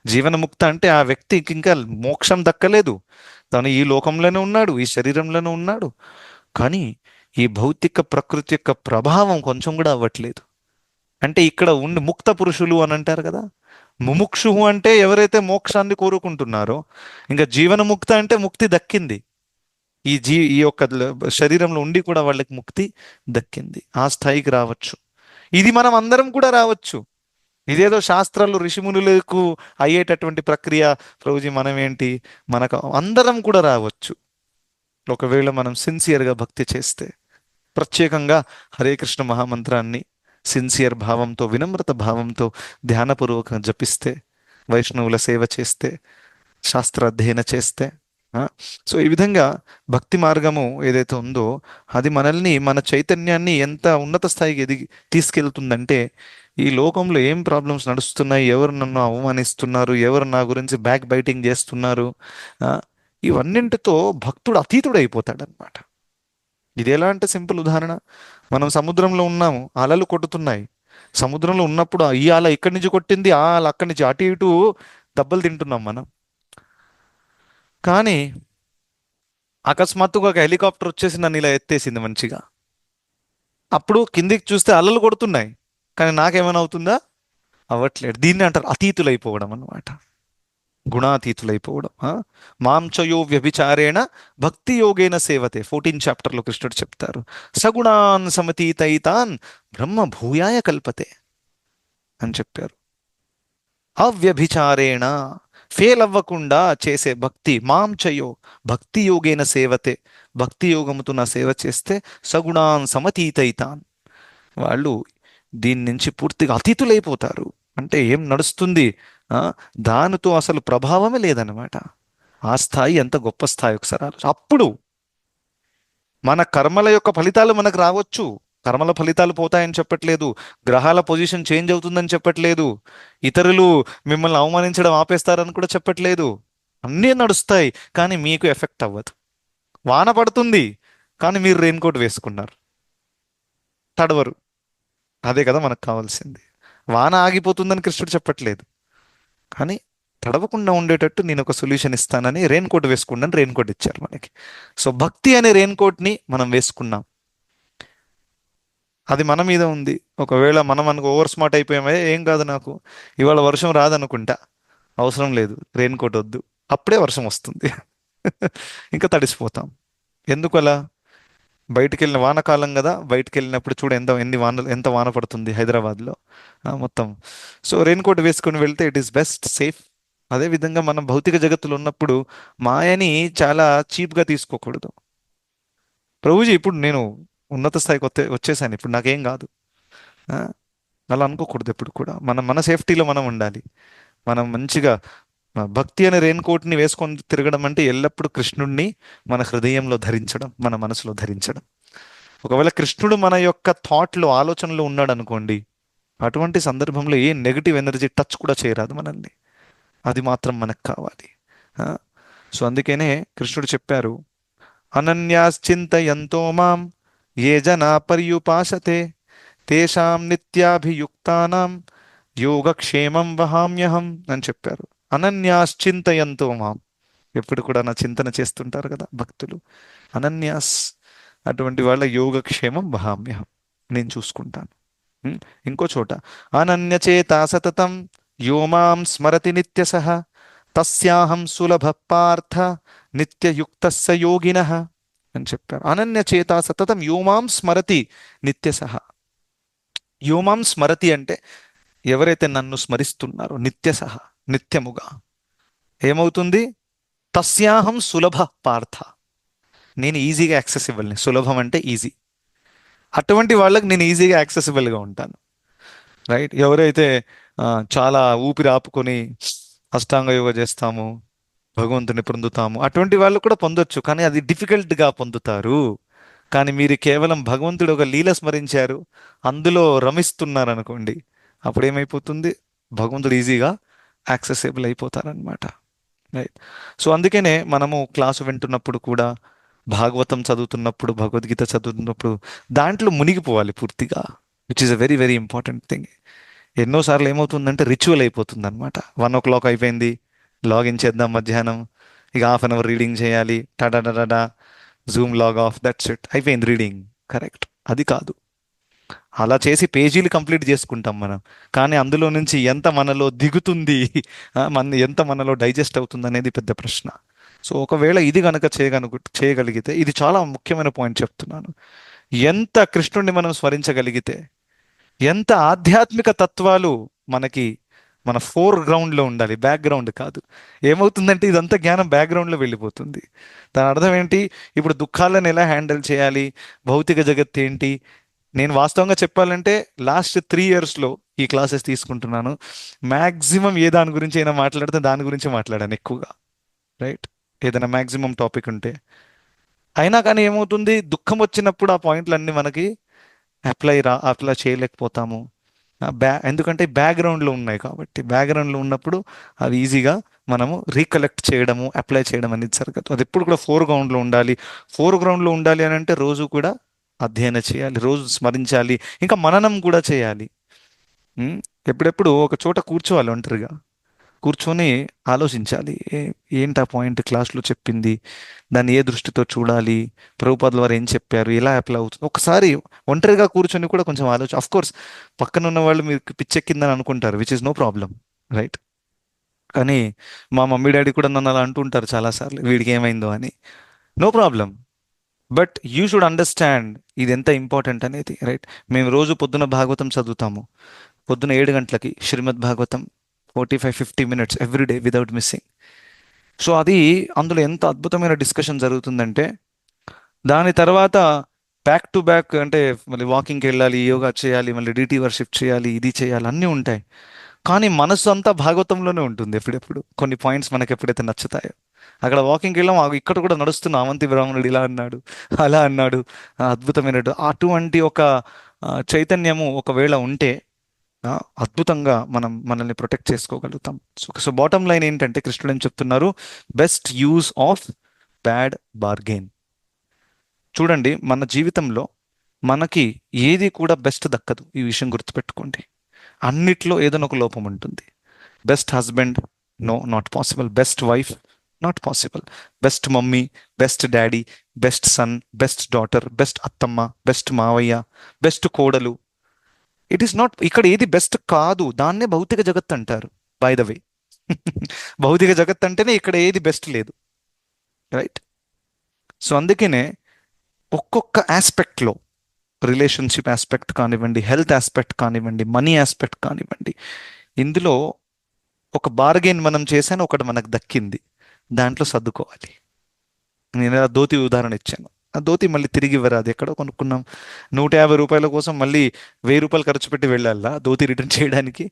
జీవనముక్త అంటే ఆ వ్యక్తికి ఇంకా మోక్షం దక్కలేదు, తను ఈ లోకంలోనే ఉన్నాడు, ఈ శరీరంలోనే ఉన్నాడు, కానీ ఈ భౌతిక ప్రకృతి యొక్క ప్రభావం కొంచెం కూడా అవ్వట్లేదు. అంటే ఇక్కడ ఉండి ముక్త పురుషులు అని అంటారు కదా, ముముక్షు అంటే ఎవరైతే మోక్షాన్ని కోరుకుంటున్నారో, ఇంకా జీవనముక్త అంటే ముక్తి దక్కింది. ఈ యొక్క శరీరంలో ఉండి కూడా వాళ్ళకి ముక్తి దక్కింది. ఆ స్థాయికి రావచ్చు. ఇది మనం అందరం కూడా రావచ్చు. ఇదేదో శాస్త్రాలు ఋషిమునులకు అయ్యేటటువంటి ప్రక్రియ. ప్రభుజీ మనం ఏంటి, మనకు అందరం కూడా రావచ్చు ఒకవేళ మనం సిన్సియర్గా భక్తి చేస్తే. ప్రత్యేకంగా హరే కృష్ణ మహామంత్రాన్ని సిన్సియర్ భావంతో, వినమ్రత భావంతో ధ్యానపూర్వకంగా జపిస్తే, వైష్ణవుల సేవ చేస్తే, శాస్త్ర అధ్యయన చేస్తే. ఆ, సో ఈ విధంగా భక్తి మార్గము ఏదైతే ఉందో అది మనల్ని, మన చైతన్యాన్ని ఎంత ఉన్నత స్థాయికి ఎదిగి తీసుకెళ్తుందంటే, ఈ లోకంలో ఏం ప్రాబ్లమ్స్ నడుస్తున్నాయి, ఎవరు నన్ను అవమానిస్తున్నారు, ఎవరు నా గురించి బ్యాక్ బైటింగ్ చేస్తున్నారు, ఆ, ఇవన్నింటితో భక్తుడు అతీతుడు అయిపోతాడనమాట. ఇది ఎలా అంటే సింపుల్ ఉదాహరణ, మనం సముద్రంలో ఉన్నాము, అలలు కొట్టుతున్నాయి. సముద్రంలో ఉన్నప్పుడు ఈ అల ఇక్కడి నుంచి కొట్టింది, ఆ అల అక్కడి నుంచి, అటు ఇటు దెబ్బలు తింటున్నాం మనం. కానీ అకస్మాత్తుగా ఒక హెలికాప్టర్ వచ్చేసి నన్ను ఇలా ఎత్తేసింది మంచిగా. అప్పుడు కిందికి చూస్తే అలలు కొడుతున్నాయి, కానీ నాకేమైనా అవుతుందా? అవ్వట్లేదు. దీన్ని అంటారు అతీతులైపోవడం అన్నమాట, గుణాతీతులైపోవడం. మాంచయో వ్యభిచారేణ భక్తి యోగేన సేవతే, 14 చాప్టర్లో కృష్ణుడు చెప్తారు. సగుణాన్ సమతీతైతాన్ బ్రహ్మ భూయాయ కల్పతే అని చెప్పారు. అవ్యభిచారేణ, ఫెయిల్ అవ్వకుండా చేసే భక్తి, మాంచయో భక్తి యోగేన సేవతే, భక్తి యోగముతో నా సేవ చేస్తే సగుణాన్ సమతీతైతాన్, వాళ్ళు దీని నుంచి పూర్తిగా అతీతులైపోతారు. అంటే ఏం నడుస్తుంది, ఆ, దానితో అసలు ప్రభావమే లేదనమాట. ఆ స్థాయి ఎంత గొప్ప స్థాయి ఒకసారి అప్పుడు మన కర్మల యొక్క ఫలితాలు మనకు రావచ్చు. కర్మల ఫలితాలు పోతాయని చెప్పట్లేదు, గ్రహాల పొజిషన్ చేంజ్ అవుతుందని చెప్పట్లేదు, ఇతరులు మిమ్మల్ని అవమానించడం ఆపేస్తారని కూడా చెప్పట్లేదు. అన్నీ నడుస్తాయి, కానీ మీకు ఎఫెక్ట్ అవ్వదు. వాన పడుతుంది, కానీ మీరు రెయిన్ కోట్ వేసుకున్నారు, తడవరు. అదే కదా మనకు కావాల్సింది. వాన ఆగిపోతుందని కృష్ణుడు చెప్పట్లేదు, కానీ తడవకుండా ఉండేటట్టు నేను ఒక సొల్యూషన్ ఇస్తానని రెయిన్ కోట్ వేసుకున్నాను, రెయిన్ కోట్ ఇచ్చారు మనకి. సో భక్తి అనే రెయిన్ కోట్ని మనం వేసుకున్నాం, అది మన మీద ఉంది. ఒకవేళ మనం మనకు ఓవర్ స్మార్ట్ అయిపోయామే, ఏం కాదు నాకు ఇవాళ వర్షం రాదనుకుంటా, అవసరం లేదు, రెయిన్ కోట్ వద్దు, అప్పుడే వర్షం వస్తుంది. ఇంకా తడిసిపోతాం. ఎందుకు అలా? బయటికి వెళ్ళిన వానకాలం కదా, బయటికి వెళ్ళినప్పుడు చూడు ఎంత వాన పడుతుంది హైదరాబాద్లో మొత్తం. సో రెయిన్ కోట్ వేసుకొని వెళ్తే ఇట్ ఈస్ బెస్ట్, సేఫ్. అదేవిధంగా మనం భౌతిక జగత్తులో ఉన్నప్పుడు మాయని చాలా చీప్గా తీసుకోకూడదు. ప్రభుజీ ఇప్పుడు నేను ఉన్నత స్థాయికి వచ్చేసాను, ఇప్పుడు నాకేం కాదు, ఆ, అలా అనుకోకూడదు. ఎప్పుడు కూడా మన సేఫ్టీలో మనం ఉండాలి. మనం మంచిగా భక్తి అనే రెయిన్ కోట్ని వేసుకొని తిరగడం అంటే ఎల్లప్పుడూ కృష్ణుడిని మన హృదయంలో ధరించడం, మన మనసులో ధరించడం. ఒకవేళ కృష్ణుడు మన యొక్క థాట్లో, ఆలోచనలో ఉన్నాడు అనుకోండి, అటువంటి సందర్భంలో ఏ నెగిటివ్ ఎనర్జీ టచ్ కూడా చేయరాదు మనల్ని. అది మాత్రం మనకు కావాలి. ఆ, సో అందుకనే కృష్ణుడు చెప్పారు, అనన్యాశ్చింతయంతో మాం ఏ జనా పర్యుపాసతే తేషాం నిత్యాభియుక్తానాం యోగక్షేమం వహామ్యహం అని చెప్పారు. అనన్యాశ్చింతయంతో మాం, ఎప్పుడు కూడా నా చింతన చేస్తుంటారు కదా భక్తులు, అనన్యాస్, అటువంటి వాళ్ళ యోగక్షేమం వహామ్యహం, నేను చూసుకుంటాను. ఇంకో చోట అనన్యచేత సతతం యో మాం స్మరతి నిత్యసః తస్యాహం సులభ పార్థ నిత్యయుక్తస్స యోగినః అని చెప్పారు. అనన్యచేత సతతం యో మాం స్మరతి నిత్యసః. యో మాం స్మరతి అంటే ఎవరైతే నన్ను స్మరిస్తున్నారో నిత్యసః, నిత్యముగా, ఏమవుతుంది? తస్యాహం సులభ పార్థ, నేను ఈజీగా యాక్సెసిబుల్ని. సులభం అంటే ఈజీ, అటువంటి వాళ్ళకి నేను ఈజీగా యాక్సెసిబుల్గా ఉంటాను. రైట్? ఎవరైతే చాలా ఊపిరి ఆపుకొని అష్టాంగ యోగ చేస్తాము, భగవంతుని పొందుతాము, అటువంటి వాళ్ళు కూడా పొందొచ్చు, కానీ అది డిఫికల్ట్గా పొందుతారు. కానీ మీరు కేవలం భగవంతుడు ఒక లీల స్మరించారు, అందులో రమిస్తున్నారు అనుకోండి, అప్పుడు ఏమైపోతుంది? భగవంతుడు ఈజీగా యాక్సెసిబుల్ అయిపోతారనమాట. రైట్? సో అందుకనే మనము క్లాసు వింటున్నప్పుడు కూడా, భాగవతం చదువుతున్నప్పుడు, భగవద్గీత చదువుతున్నప్పుడు దాంట్లో మునిగిపోవాలి పూర్తిగా, which is a very very important thing. ఎన్నోసార్లు ఏమవుతుందంటే రిచువల్ అయిపోతుంది అనమాట. 1 o'clock అయిపోయింది, లాగిన్ చేద్దాం మధ్యాహ్నం, ఇక హాఫ్ అన్ అవర్ రీడింగ్ చేయాలి, tata zoom log off, that's it, అయిపోయింది రీడింగ్. కరెక్ట్, అది కాదు. అలా చేసి పేజీలు కంప్లీట్ చేసుకుంటాం మనం, కానీ అందులో నుంచి ఎంత మనలో దిగుతుంది, ఎంత మనలో డైజెస్ట్ అవుతుంది అనేది పెద్ద ప్రశ్న. సో ఒకవేళ ఇది కనుక చేయగలిగితే, ఇది చాలా ముఖ్యమైన పాయింట్ చెప్తున్నాను, ఎంత కృష్ణుడిని మనం స్మరించగలిగితే, ఎంత ఆధ్యాత్మిక తత్వాలు మనకి మన ఫోర్ గ్రౌండ్లో ఉండాలి, బ్యాక్గ్రౌండ్ కాదు. ఏమవుతుందంటే ఇదంతా జ్ఞానం బ్యాక్గ్రౌండ్లో వెళ్ళిపోతుంది. దాని అర్థం ఏంటి? ఇప్పుడు దుఃఖాలను ఎలా హ్యాండిల్ చేయాలి, భౌతిక జగత్ ఏంటి. నేను వాస్తవంగా చెప్పాలంటే లాస్ట్ 3 ఇయర్స్లో ఈ క్లాసెస్ తీసుకుంటున్నాను. మ్యాక్సిమం ఏ దాని గురించి అయినా మాట్లాడితే దాని గురించి మాట్లాడాను ఎక్కువగా, రైట్? ఏదైనా మ్యాక్సిమం టాపిక్ ఉంటే. అయినా కానీ ఏమవుతుంది, దుఃఖం వచ్చినప్పుడు ఆ పాయింట్లన్నీ మనకి అప్లై చేయలేకపోతాము. ఎందుకంటే బ్యాక్గ్రౌండ్లో ఉన్నాయి కాబట్టి. బ్యాక్గ్రౌండ్లో ఉన్నప్పుడు అవి ఈజీగా మనము రీకలెక్ట్ చేయడము, అప్లై చేయడం అనేది జరగదు. అది ఎప్పుడు కూడా ఫోర్ గ్రౌండ్లో ఉండాలి. ఫోర్ గ్రౌండ్లో ఉండాలి అని అంటే రోజు కూడా అధ్యయనం చేయాలి, రోజు స్మరించాలి, ఇంకా మననం కూడా చేయాలి. ఉమ్, ఎప్పుడెప్పుడు ఒక చోట కూర్చోవాలి, ఒంటరిగా కూర్చొని ఆలోచించాలి. ఏంటి ఆ పాయింట్ క్లాస్లో చెప్పింది, దాన్ని ఏ దృష్టితో చూడాలి, ప్రభుపాదుల వారు ఏం చెప్పారు, ఎలా అప్లై అవుతుంది. ఒకసారి ఒంటరిగా కూర్చొని కూడా కొంచెం ఆలోచన. అఫ్ కోర్స్ పక్కన ఉన్న వాళ్ళు మీకు పిచ్చెక్కిందని అనుకుంటారు, which is no problem, right? కానీ మా మమ్మీ డాడీ కూడా నన్ను అలా అంటుంటారు చాలాసార్లు, వీడికి ఏమైందో అని. No problem, but you should understand ఇది ఎంత ఇంపార్టెంట్ అనేది, రైట్? మేము రోజు పొద్దున భాగవతం చదువుతాము. పొద్దున 7 గంటలకి Shrimad Bhagavatam, 45-50 minutes everyday without missing. So అది అందులో ఎంత అద్భుతమైన డిస్కషన్ జరుగుతుందంటే, దాని తర్వాత బ్యాక్ టు బ్యాక్ అంటే మళ్ళీ వాకింగ్కి వెళ్ళాలి, యోగా చేయాలి, మళ్ళీ డీటీ వర్షిప్ చేయాలి, ఇది చేయాలి, అన్నీ ఉంటాయి. కానీ మనసు అంతా భాగవతంలోనే ఉంటుంది. ఎప్పుడెప్పుడు కొన్ని పాయింట్స్ మనకి ఎప్పుడైతే నచ్చుతాయో, అక్కడ వాకింగ్కి వెళ్ళాం, ఇక్కడ కూడా నడుస్తున్నాం, అవంతి బ్రాహ్మణుడు ఇలా అన్నాడు, అలా అన్నాడు, అద్భుతమైనట్టు అటువంటి ఒక చైతన్యము ఒకవేళ ఉంటే ఆ, అద్భుతంగా మనల్ని ప్రొటెక్ట్ చేసుకోగలుగుతాం. సో బాటమ్ లైన్ ఏంటంటే కృష్ణుడు ఏం చెప్తున్నారు? Best use of bad bargain. చూడండి, మన జీవితంలో మనకి ఏది కూడా బెస్ట్ దక్కదు, ఈ విషయం గుర్తుపెట్టుకోండి. అన్నిట్లో ఏదైనా ఒక లోపం ఉంటుంది. Best husband, no, not possible. Best wife, not possible. Best mummy, best daddy, best son, best daughter, best అత్తమ్మ, బెస్ట్ మావయ్య, బెస్ట్ కోడలు, ఇట్ ఈస్ నాట్. ఇక్కడ ఏది బెస్ట్ కాదు, దాన్నే భౌతిక జగత్ అంటారు, బై ద వే. భౌతిక జగత్ అంటేనే ఇక్కడ ఏది బెస్ట్ లేదు, రైట్? సో అందుకనే ఒక్కొక్క ఆస్పెక్ట్లో, రిలేషన్షిప్ ఆస్పెక్ట్ కానివ్వండి, హెల్త్ ఆస్పెక్ట్ కానివ్వండి, మనీ ఆస్పెక్ట్ కానివ్వండి, ఇందులో ఒక బార్గెన్ మనం చేశాను, ఒకటి మనకు దక్కింది, దాంట్లో సర్దుకోవాలి. నేను ఆ ధోతి ఉదాహరణ ఇచ్చాను. ఆ ధోతి మళ్ళీ తిరిగి ఇవ్వరు, అది ఎక్కడో కొనుక్కున్నాం. 150 రూపాయల కోసం మళ్ళీ 1000 రూపాయలు ఖర్చు పెట్టి వెళ్ళాలా ధోతి రిటర్న్ చేయడానికి?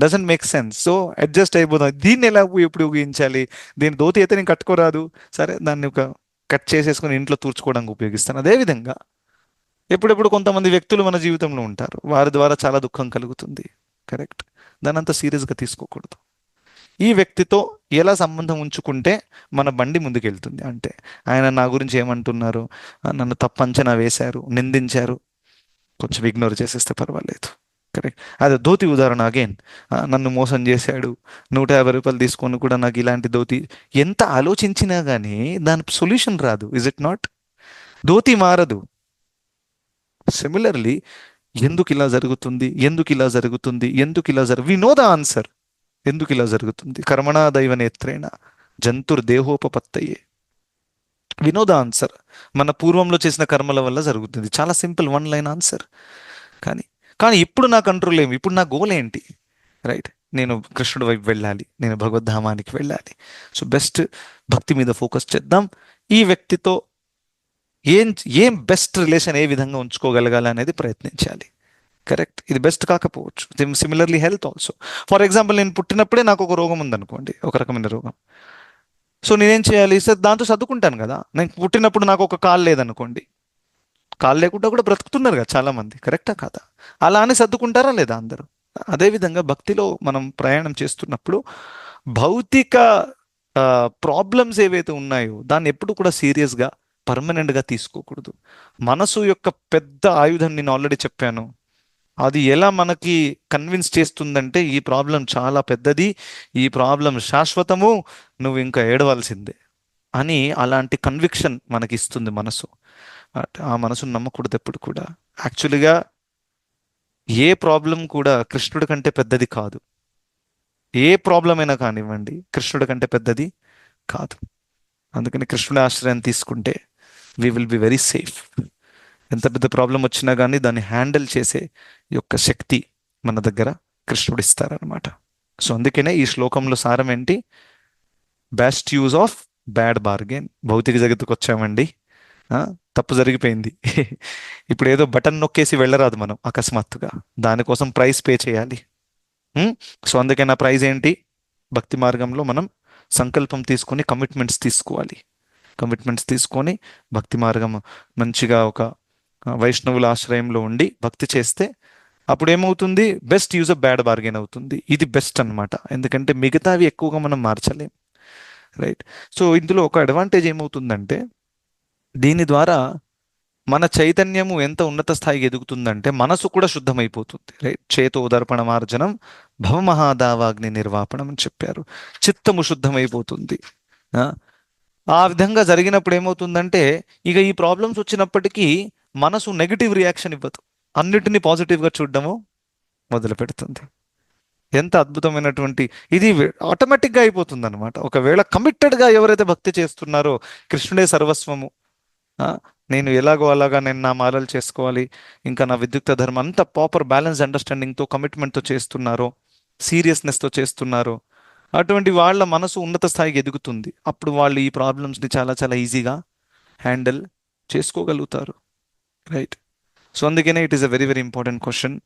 Doesn't make sense. So adjust అయిపోతాం. దీన్ని ఎలా ఉపయోగించాలి? దీని ధోతి అయితే నేను కట్టుకోరాదు, సరే దాన్ని ఒక కట్ చేసేసుకొని ఇంట్లో తూర్చుకోవడానికి ఉపయోగిస్తాను. అదేవిధంగా ఎప్పుడెప్పుడు కొంతమంది వ్యక్తులు మన జీవితంలో ఉంటారు, వారి ద్వారా చాలా దుఃఖం కలుగుతుంది, కరెక్ట్? దాన్ని అంత సీరియస్గా తీసుకోకూడదు. ఈ వ్యక్తితో ఎలా సంబంధం ఉంచుకుంటే మన బండి ముందుకెళ్తుంది అంటే, ఆయన నా గురించి ఏమంటున్నారు, నన్ను తప్పు అంచనా వేశారు, నిందించారు, కొంచెం ఇగ్నోర్ చేసేస్తే పర్వాలేదు, కరెక్ట్? అదే ధోతి ఉదాహరణ అగైన్, నన్ను మోసం చేశాడు, 150 రూపాయలు తీసుకొని కూడా నాకు ఇలాంటి ధోతి. ఎంత ఆలోచించినా కానీ దాని సొల్యూషన్ రాదు, ఇజ్ ఇట్ నాట్? ధోతి మారదు. సిమిలర్లీ, ఎందుకు ఇలా జరుగుతుంది, ఎందుకు ఇలా జరుగుతుంది, ఎందుకు ఇలా వి నో ద ఆన్సర్. ఎందుకు ఇలా జరుగుతుంది? కర్మణా దైవ నేత్రేణ జంతుర్దేహోపపత్తయే. We know the answer. మన పూర్వంలో చేసిన కర్మల వల్ల జరుగుతుంది. చాలా సింపుల్, 1 లైన్ ఆన్సర్. కానీ కానీ ఇప్పుడు నా కంట్రోల్ ఏమి, ఇప్పుడు నా గోల్ ఏంటి, రైట్? నేను కృష్ణుడి వైపు వెళ్ళాలి, నేను భగవద్ధామానికి వెళ్ళాలి. సో బెస్ట్ భక్తి మీద ఫోకస్ చేద్దాం. ఈ వ్యక్తితో ఏం ఏం బెస్ట్ రిలేషన్ ఏ విధంగా ఉంచుకోగలగాలి అనేది ప్రయత్నించాలి, కరెక్ట్? ఇది బెస్ట్ కాకపోవచ్చు. Similarly health also. For example, నేను పుట్టినప్పుడే నాకు ఒక రోగం ఉందనుకోండి, ఒక రకమైన రోగం. సో నేనేం చేయాలి? సార్ దాంతో సర్దుకుంటాను కదా. నేను పుట్టినప్పుడు నాకు ఒక కాలు లేదనుకోండి, కాలు లేకుండా కూడా బ్రతుకుతున్నారు కదా చాలా మంది, కరెక్టా కాదా? అలా అని సర్దుకుంటారా లేదా అందరూ? అదేవిధంగా భక్తిలో మనం ప్రయాణం చేస్తున్నప్పుడు భౌతిక ప్రాబ్లమ్స్ ఏవైతే ఉన్నాయో దాన్ని ఎప్పుడు కూడా సీరియస్గా, పర్మనెంట్గా తీసుకోకూడదు. మనసు యొక్క పెద్ద ఆయుధం నేను ఆల్రెడీ చెప్పాను. అది ఎలా మనకి కన్విన్స్ చేస్తుందంటే, ఈ ప్రాబ్లం చాలా పెద్దది, ఈ ప్రాబ్లం శాశ్వతము, నువ్వు ఇంకా ఏడవలసిందే అని అలాంటి కన్విక్షన్ మనకి ఇస్తుంది మనసు. ఆ మనసును నమ్మకూడదు ఎప్పుడు కూడా. యాక్చువల్గా ఏ ప్రాబ్లం కూడా కృష్ణుడి కంటే పెద్దది కాదు. ఏ ప్రాబ్లం అయినా కానివ్వండి, కృష్ణుడి కంటే పెద్దది కాదు. అందుకని కృష్ణుడి ఆశ్రయం తీసుకుంటే we will be very safe. ఎంత పెద్ద ప్రాబ్లం వచ్చినా కానీ దాన్ని హ్యాండిల్ చేసే యొక్క శక్తి మన దగ్గర కృష్ణుడు ఇస్తారనమాట. సో అందుకనే ఈ శ్లోకంలో సారం ఏంటి? Best use of bad bargain. భౌతిక జగత్తుకు వచ్చామండి, ఆ, తప్పు జరిగిపోయింది. ఇప్పుడు ఏదో బటన్ నొక్కేసి వెళ్ళరాదు మనం అకస్మాత్తుగా, దానికోసం ప్రైస్ పే చేయాలి. ఉం? సో అందుకని ఆ ప్రైజ్ ఏంటి? భక్తి మార్గంలో మనం సంకల్పం తీసుకొని కమిట్మెంట్స్ తీసుకోవాలి. కమిట్మెంట్స్ తీసుకొని భక్తి మార్గం మంచిగా ఒక వైష్ణవుల ఆశ్రయంలో ఉండి భక్తి చేస్తే అప్పుడు ఏమవుతుంది? Best use of bad bargain అవుతుంది. ఇది బెస్ట్ అన్నమాట. ఎందుకంటే మిగతావి ఎక్కువగా మనం మార్చలేం, రైట్? సో ఇందులో ఒక అడ్వాంటేజ్ ఏమవుతుందంటే, దీని ద్వారా మన చైతన్యము ఎంత ఉన్నత స్థాయికి ఎదుగుతుందంటే మనసు కూడా శుద్ధమైపోతుంది, రైట్? చేతో దర్పణ మార్జనం భవమహాదావాగ్ని నిర్వాపణం అని చెప్పారు. చిత్తము శుద్ధమైపోతుంది. ఆ ఆ విధంగా జరిగినప్పుడు ఏమవుతుందంటే, ఇక ఈ ప్రాబ్లమ్స్ వచ్చినప్పటికీ మనసు నెగిటివ్ రియాక్షన్ ఇవ్వదు, అన్నిటినీ పాజిటివ్గా చూడడము మొదలు పెడుతుంది. ఎంత అద్భుతమైనటువంటి ఇది! ఆటోమేటిక్గా అయిపోతుంది అనమాట. ఒకవేళ కమిటెడ్గా ఎవరైతే భక్తి చేస్తున్నారో, కృష్ణుడే సర్వస్వము, ఆ, నేను ఎలాగో అలాగా నేను నా మాలలు చేసుకోవాలి, ఇంకా నా విద్యుక్త ధర్మం అంతా ప్రాపర్ బ్యాలెన్స్ అండర్స్టాండింగ్తో కమిట్మెంట్తో చేస్తున్నారో, సీరియస్నెస్తో చేస్తున్నారో, అటువంటి వాళ్ళ మనసు ఉన్నత స్థాయికి ఎదుగుతుంది. అప్పుడు వాళ్ళు ఈ ప్రాబ్లమ్స్ని చాలా చాలా ఈజీగా హ్యాండిల్ చేసుకోగలుగుతారు, రైట్? సో అందుకనే it is a very very important question.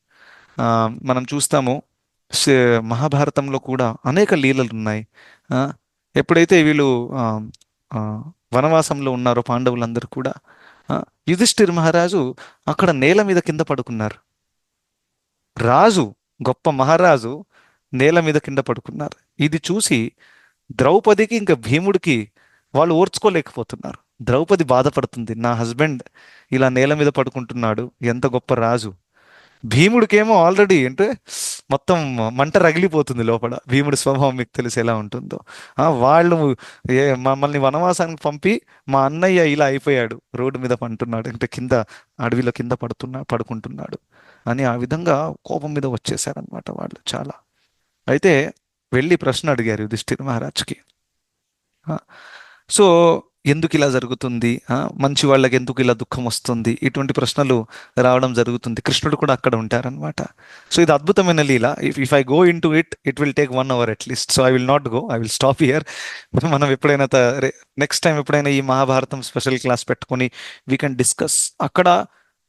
మనం చూస్తాము మహాభారతంలో కూడా అనేక లీలలు ఉన్నాయి. ఆ, ఎప్పుడైతే వీళ్ళు ఆ, ఆ, వనవాసంలో ఉన్నారో పాండవులందరూ కూడా, ఆ, యుధిష్ఠిర్ మహారాజు అక్కడ నేల మీద కింద పడుకున్నారు. రాజు, గొప్ప మహారాజు నేల మీద కింద పడుకున్నారు. ఇది చూసి ద్రౌపదికి ఇంకా భీముడికి వాళ్ళు ఓర్చుకోలేకపోతున్నారు. ద్రౌపది బాధపడుతుంది, నా హస్బెండ్ ఇలా నేల మీద పడుకుంటున్నాడు, ఎంత గొప్ప రాజు. భీముడికేమో ఆల్రెడీ అంటే మొత్తం మంట రగిలిపోతుంది లోపల. భీముడి స్వభావం మీకు తెలిసి ఎలా ఉంటుందో. వాళ్ళు మమ్మల్ని వనవాసానికి పంపి మా అన్నయ్య ఇలా అయిపోయాడు, రోడ్డు మీద పంటున్నాడు, అంటే కింద అడవిలో కింద పడుకుంటున్నాడు అని ఆ విధంగా కోపం మీద వచ్చేసారనమాట వాళ్ళు చాలా. అయితే వెళ్ళి ప్రశ్న అడిగారు యుధిష్ఠిర్ మహారాజ్కి. సో ఎందుకు ఇలా జరుగుతుంది, మంచి వాళ్ళకి ఎందుకు ఇలా దుఃఖం వస్తుంది, ఇటువంటి ప్రశ్నలు రావడం జరుగుతుంది. కృష్ణుడు కూడా అక్కడ ఉంటారనమాట. సో ఇది అద్భుతమైన లీల. If I go in to it will take 1 hour at least. So I will not go, I will stop here. మనం ఎప్పుడైనా నెక్స్ట్ టైం ఎప్పుడైనా ఈ మహాభారతం స్పెషల్ క్లాస్ పెట్టుకొని వీ కెన్ డిస్కస్. అక్కడ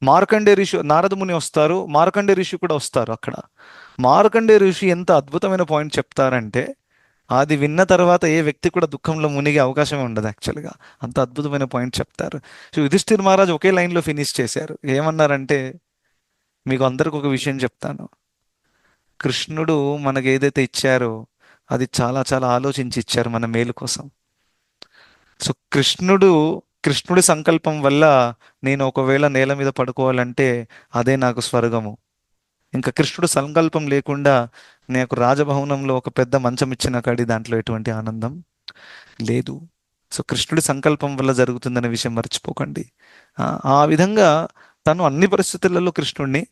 మార్కండే ఋషి, నారద ముని వస్తారు, మార్కండే ఋషి కూడా వస్తారు. అక్కడ మార్కండే ఋషి ఎంత అద్భుతమైన పాయింట్ చెప్తారంటే, అది విన్న తర్వాత ఏ వ్యక్తి కూడా దుఃఖంలో మునిగే అవకాశమే ఉండదు యాక్చువల్గా. అంత అద్భుతమైన పాయింట్ చెప్తారు. సో యుధిష్ఠిర్ మహారాజ్ ఒకే లైన్లో ఫినిష్ చేశారు. ఏమన్నారంటే, మీకు అందరికి ఒక విషయం చెప్తాను, కృష్ణుడు మనకి ఏదైతే ఇచ్చారో అది చాలా చాలా ఆలోచించి ఇచ్చారు మన మేలు కోసం. సో కృష్ణుడి సంకల్పం వల్ల నేను ఒకవేళ నేల మీద పడుకోవాలంటే అదే నాకు స్వర్గము. ఇంకా కృష్ణుడు సంకల్పం లేకుండా నాకు రాజభవనంలో ఒక పెద్ద మంచం ఇచ్చిన కాడి దాంట్లో ఎటువంటి ఆనందం లేదు. సో కృష్ణుడి సంకల్పం వల్ల జరుగుతుందనే విషయం మర్చిపోకండి. ఆ విధంగా తను అన్ని పరిస్థితులలో కృష్ణుడిని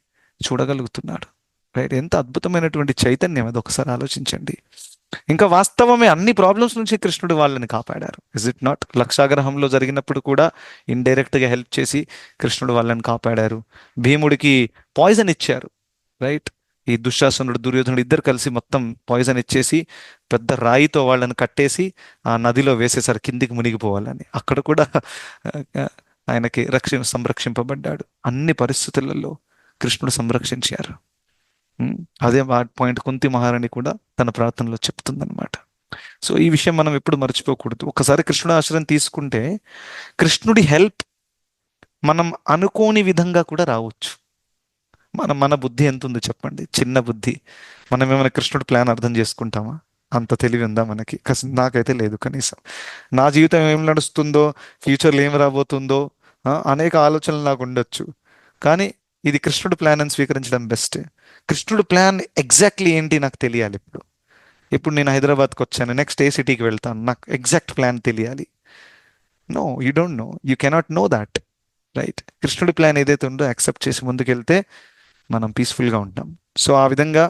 చూడగలుగుతున్నాడు, రైట్? ఎంత అద్భుతమైనటువంటి చైతన్యం అది, ఒకసారి ఆలోచించండి. ఇంకా వాస్తవమే, అన్ని ప్రాబ్లమ్స్ నుంచి కృష్ణుడు వాళ్ళని కాపాడారు. Is it not? లక్షాగ్రహంలో జరిగినప్పుడు కూడా ఇండైరెక్ట్గా హెల్ప్ చేసి కృష్ణుడు వాళ్ళని కాపాడారు. భీముడికి పాయిజన్ ఇచ్చారు, రైట్? ఈ దుశ్శాసనుడు, దుర్యోధనుడు ఇద్దరు కలిసి మొత్తం పాయిజన్ ఇచ్చేసి పెద్ద రాయితో వాళ్ళని కట్టేసి ఆ నదిలో వేసేసారు కిందికి మునిగిపోవాలని. అక్కడ కూడా ఆయనకి సంరక్షింపబడ్డాడు. అన్ని పరిస్థితులలో కృష్ణుడు సంరక్షించారు. అదే పాయింట్ కుంతి మహారాణి కూడా తన ప్రార్థనలో చెప్తుందనమాట. సో ఈ విషయం మనం ఎప్పుడు మర్చిపోకూడదు. ఒకసారి కృష్ణుడు ఆశ్రయం తీసుకుంటే కృష్ణుడి హెల్ప్ మనం అనుకోని విధంగా కూడా రావచ్చు. మన బుద్ధి ఎంత ఉందో చెప్పండి, చిన్న బుద్ధి. మనం ఏమైనా కృష్ణుడి ప్లాన్ అర్థం చేసుకుంటామా? అంత తెలివి ఉందా మనకి? నాకైతే లేదు. కనీసం నా జీవితం ఏం నడుస్తుందో, ఫ్యూచర్లో ఏం రాబోతుందో అనేక ఆలోచనలు నాకు ఉండొచ్చు. కానీ ఇది కృష్ణుడి ప్లాన్ అని స్వీకరించడం బెస్ట్. కృష్ణుడి ప్లాన్ ఎగ్జాక్ట్లీ ఏంటి నాకు తెలియాలి. ఇప్పుడు నేను హైదరాబాద్కి వచ్చాను, నెక్స్ట్ ఏ సిటీకి వెళ్తాను, నాకు ఎగ్జాక్ట్ ప్లాన్ తెలియాలి. No, you don't know, you cannot know that, right? కృష్ణుడి ప్లాన్ ఏదైతే ఉందో యాక్సెప్ట్ చేసి ముందుకెళ్తే మనం పీస్ఫుల్గా ఉంటాం. సో ఆ విధంగా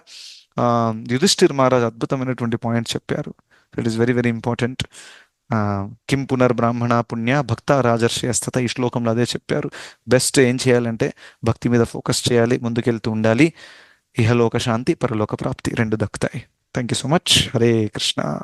యుధిష్ఠిర్ మహారాజ్ అద్భుతమైనటువంటి పాయింట్ చెప్పారు. It is very very important. కిం పునర్బ్రాహ్మణ పుణ్య భక్త రాజర్షయస్తత, ఈ శ్లోకంలో అదే చెప్పారు. బెస్ట్ ఏం చేయాలంటే భక్తి మీద ఫోకస్ చేయాలి, ముందుకెళ్తూ ఉండాలి. ఇహలోక శాంతి పరలోక ప్రాప్తి రెండు దక్కుతాయి. Thank you so much. Hare Krishna.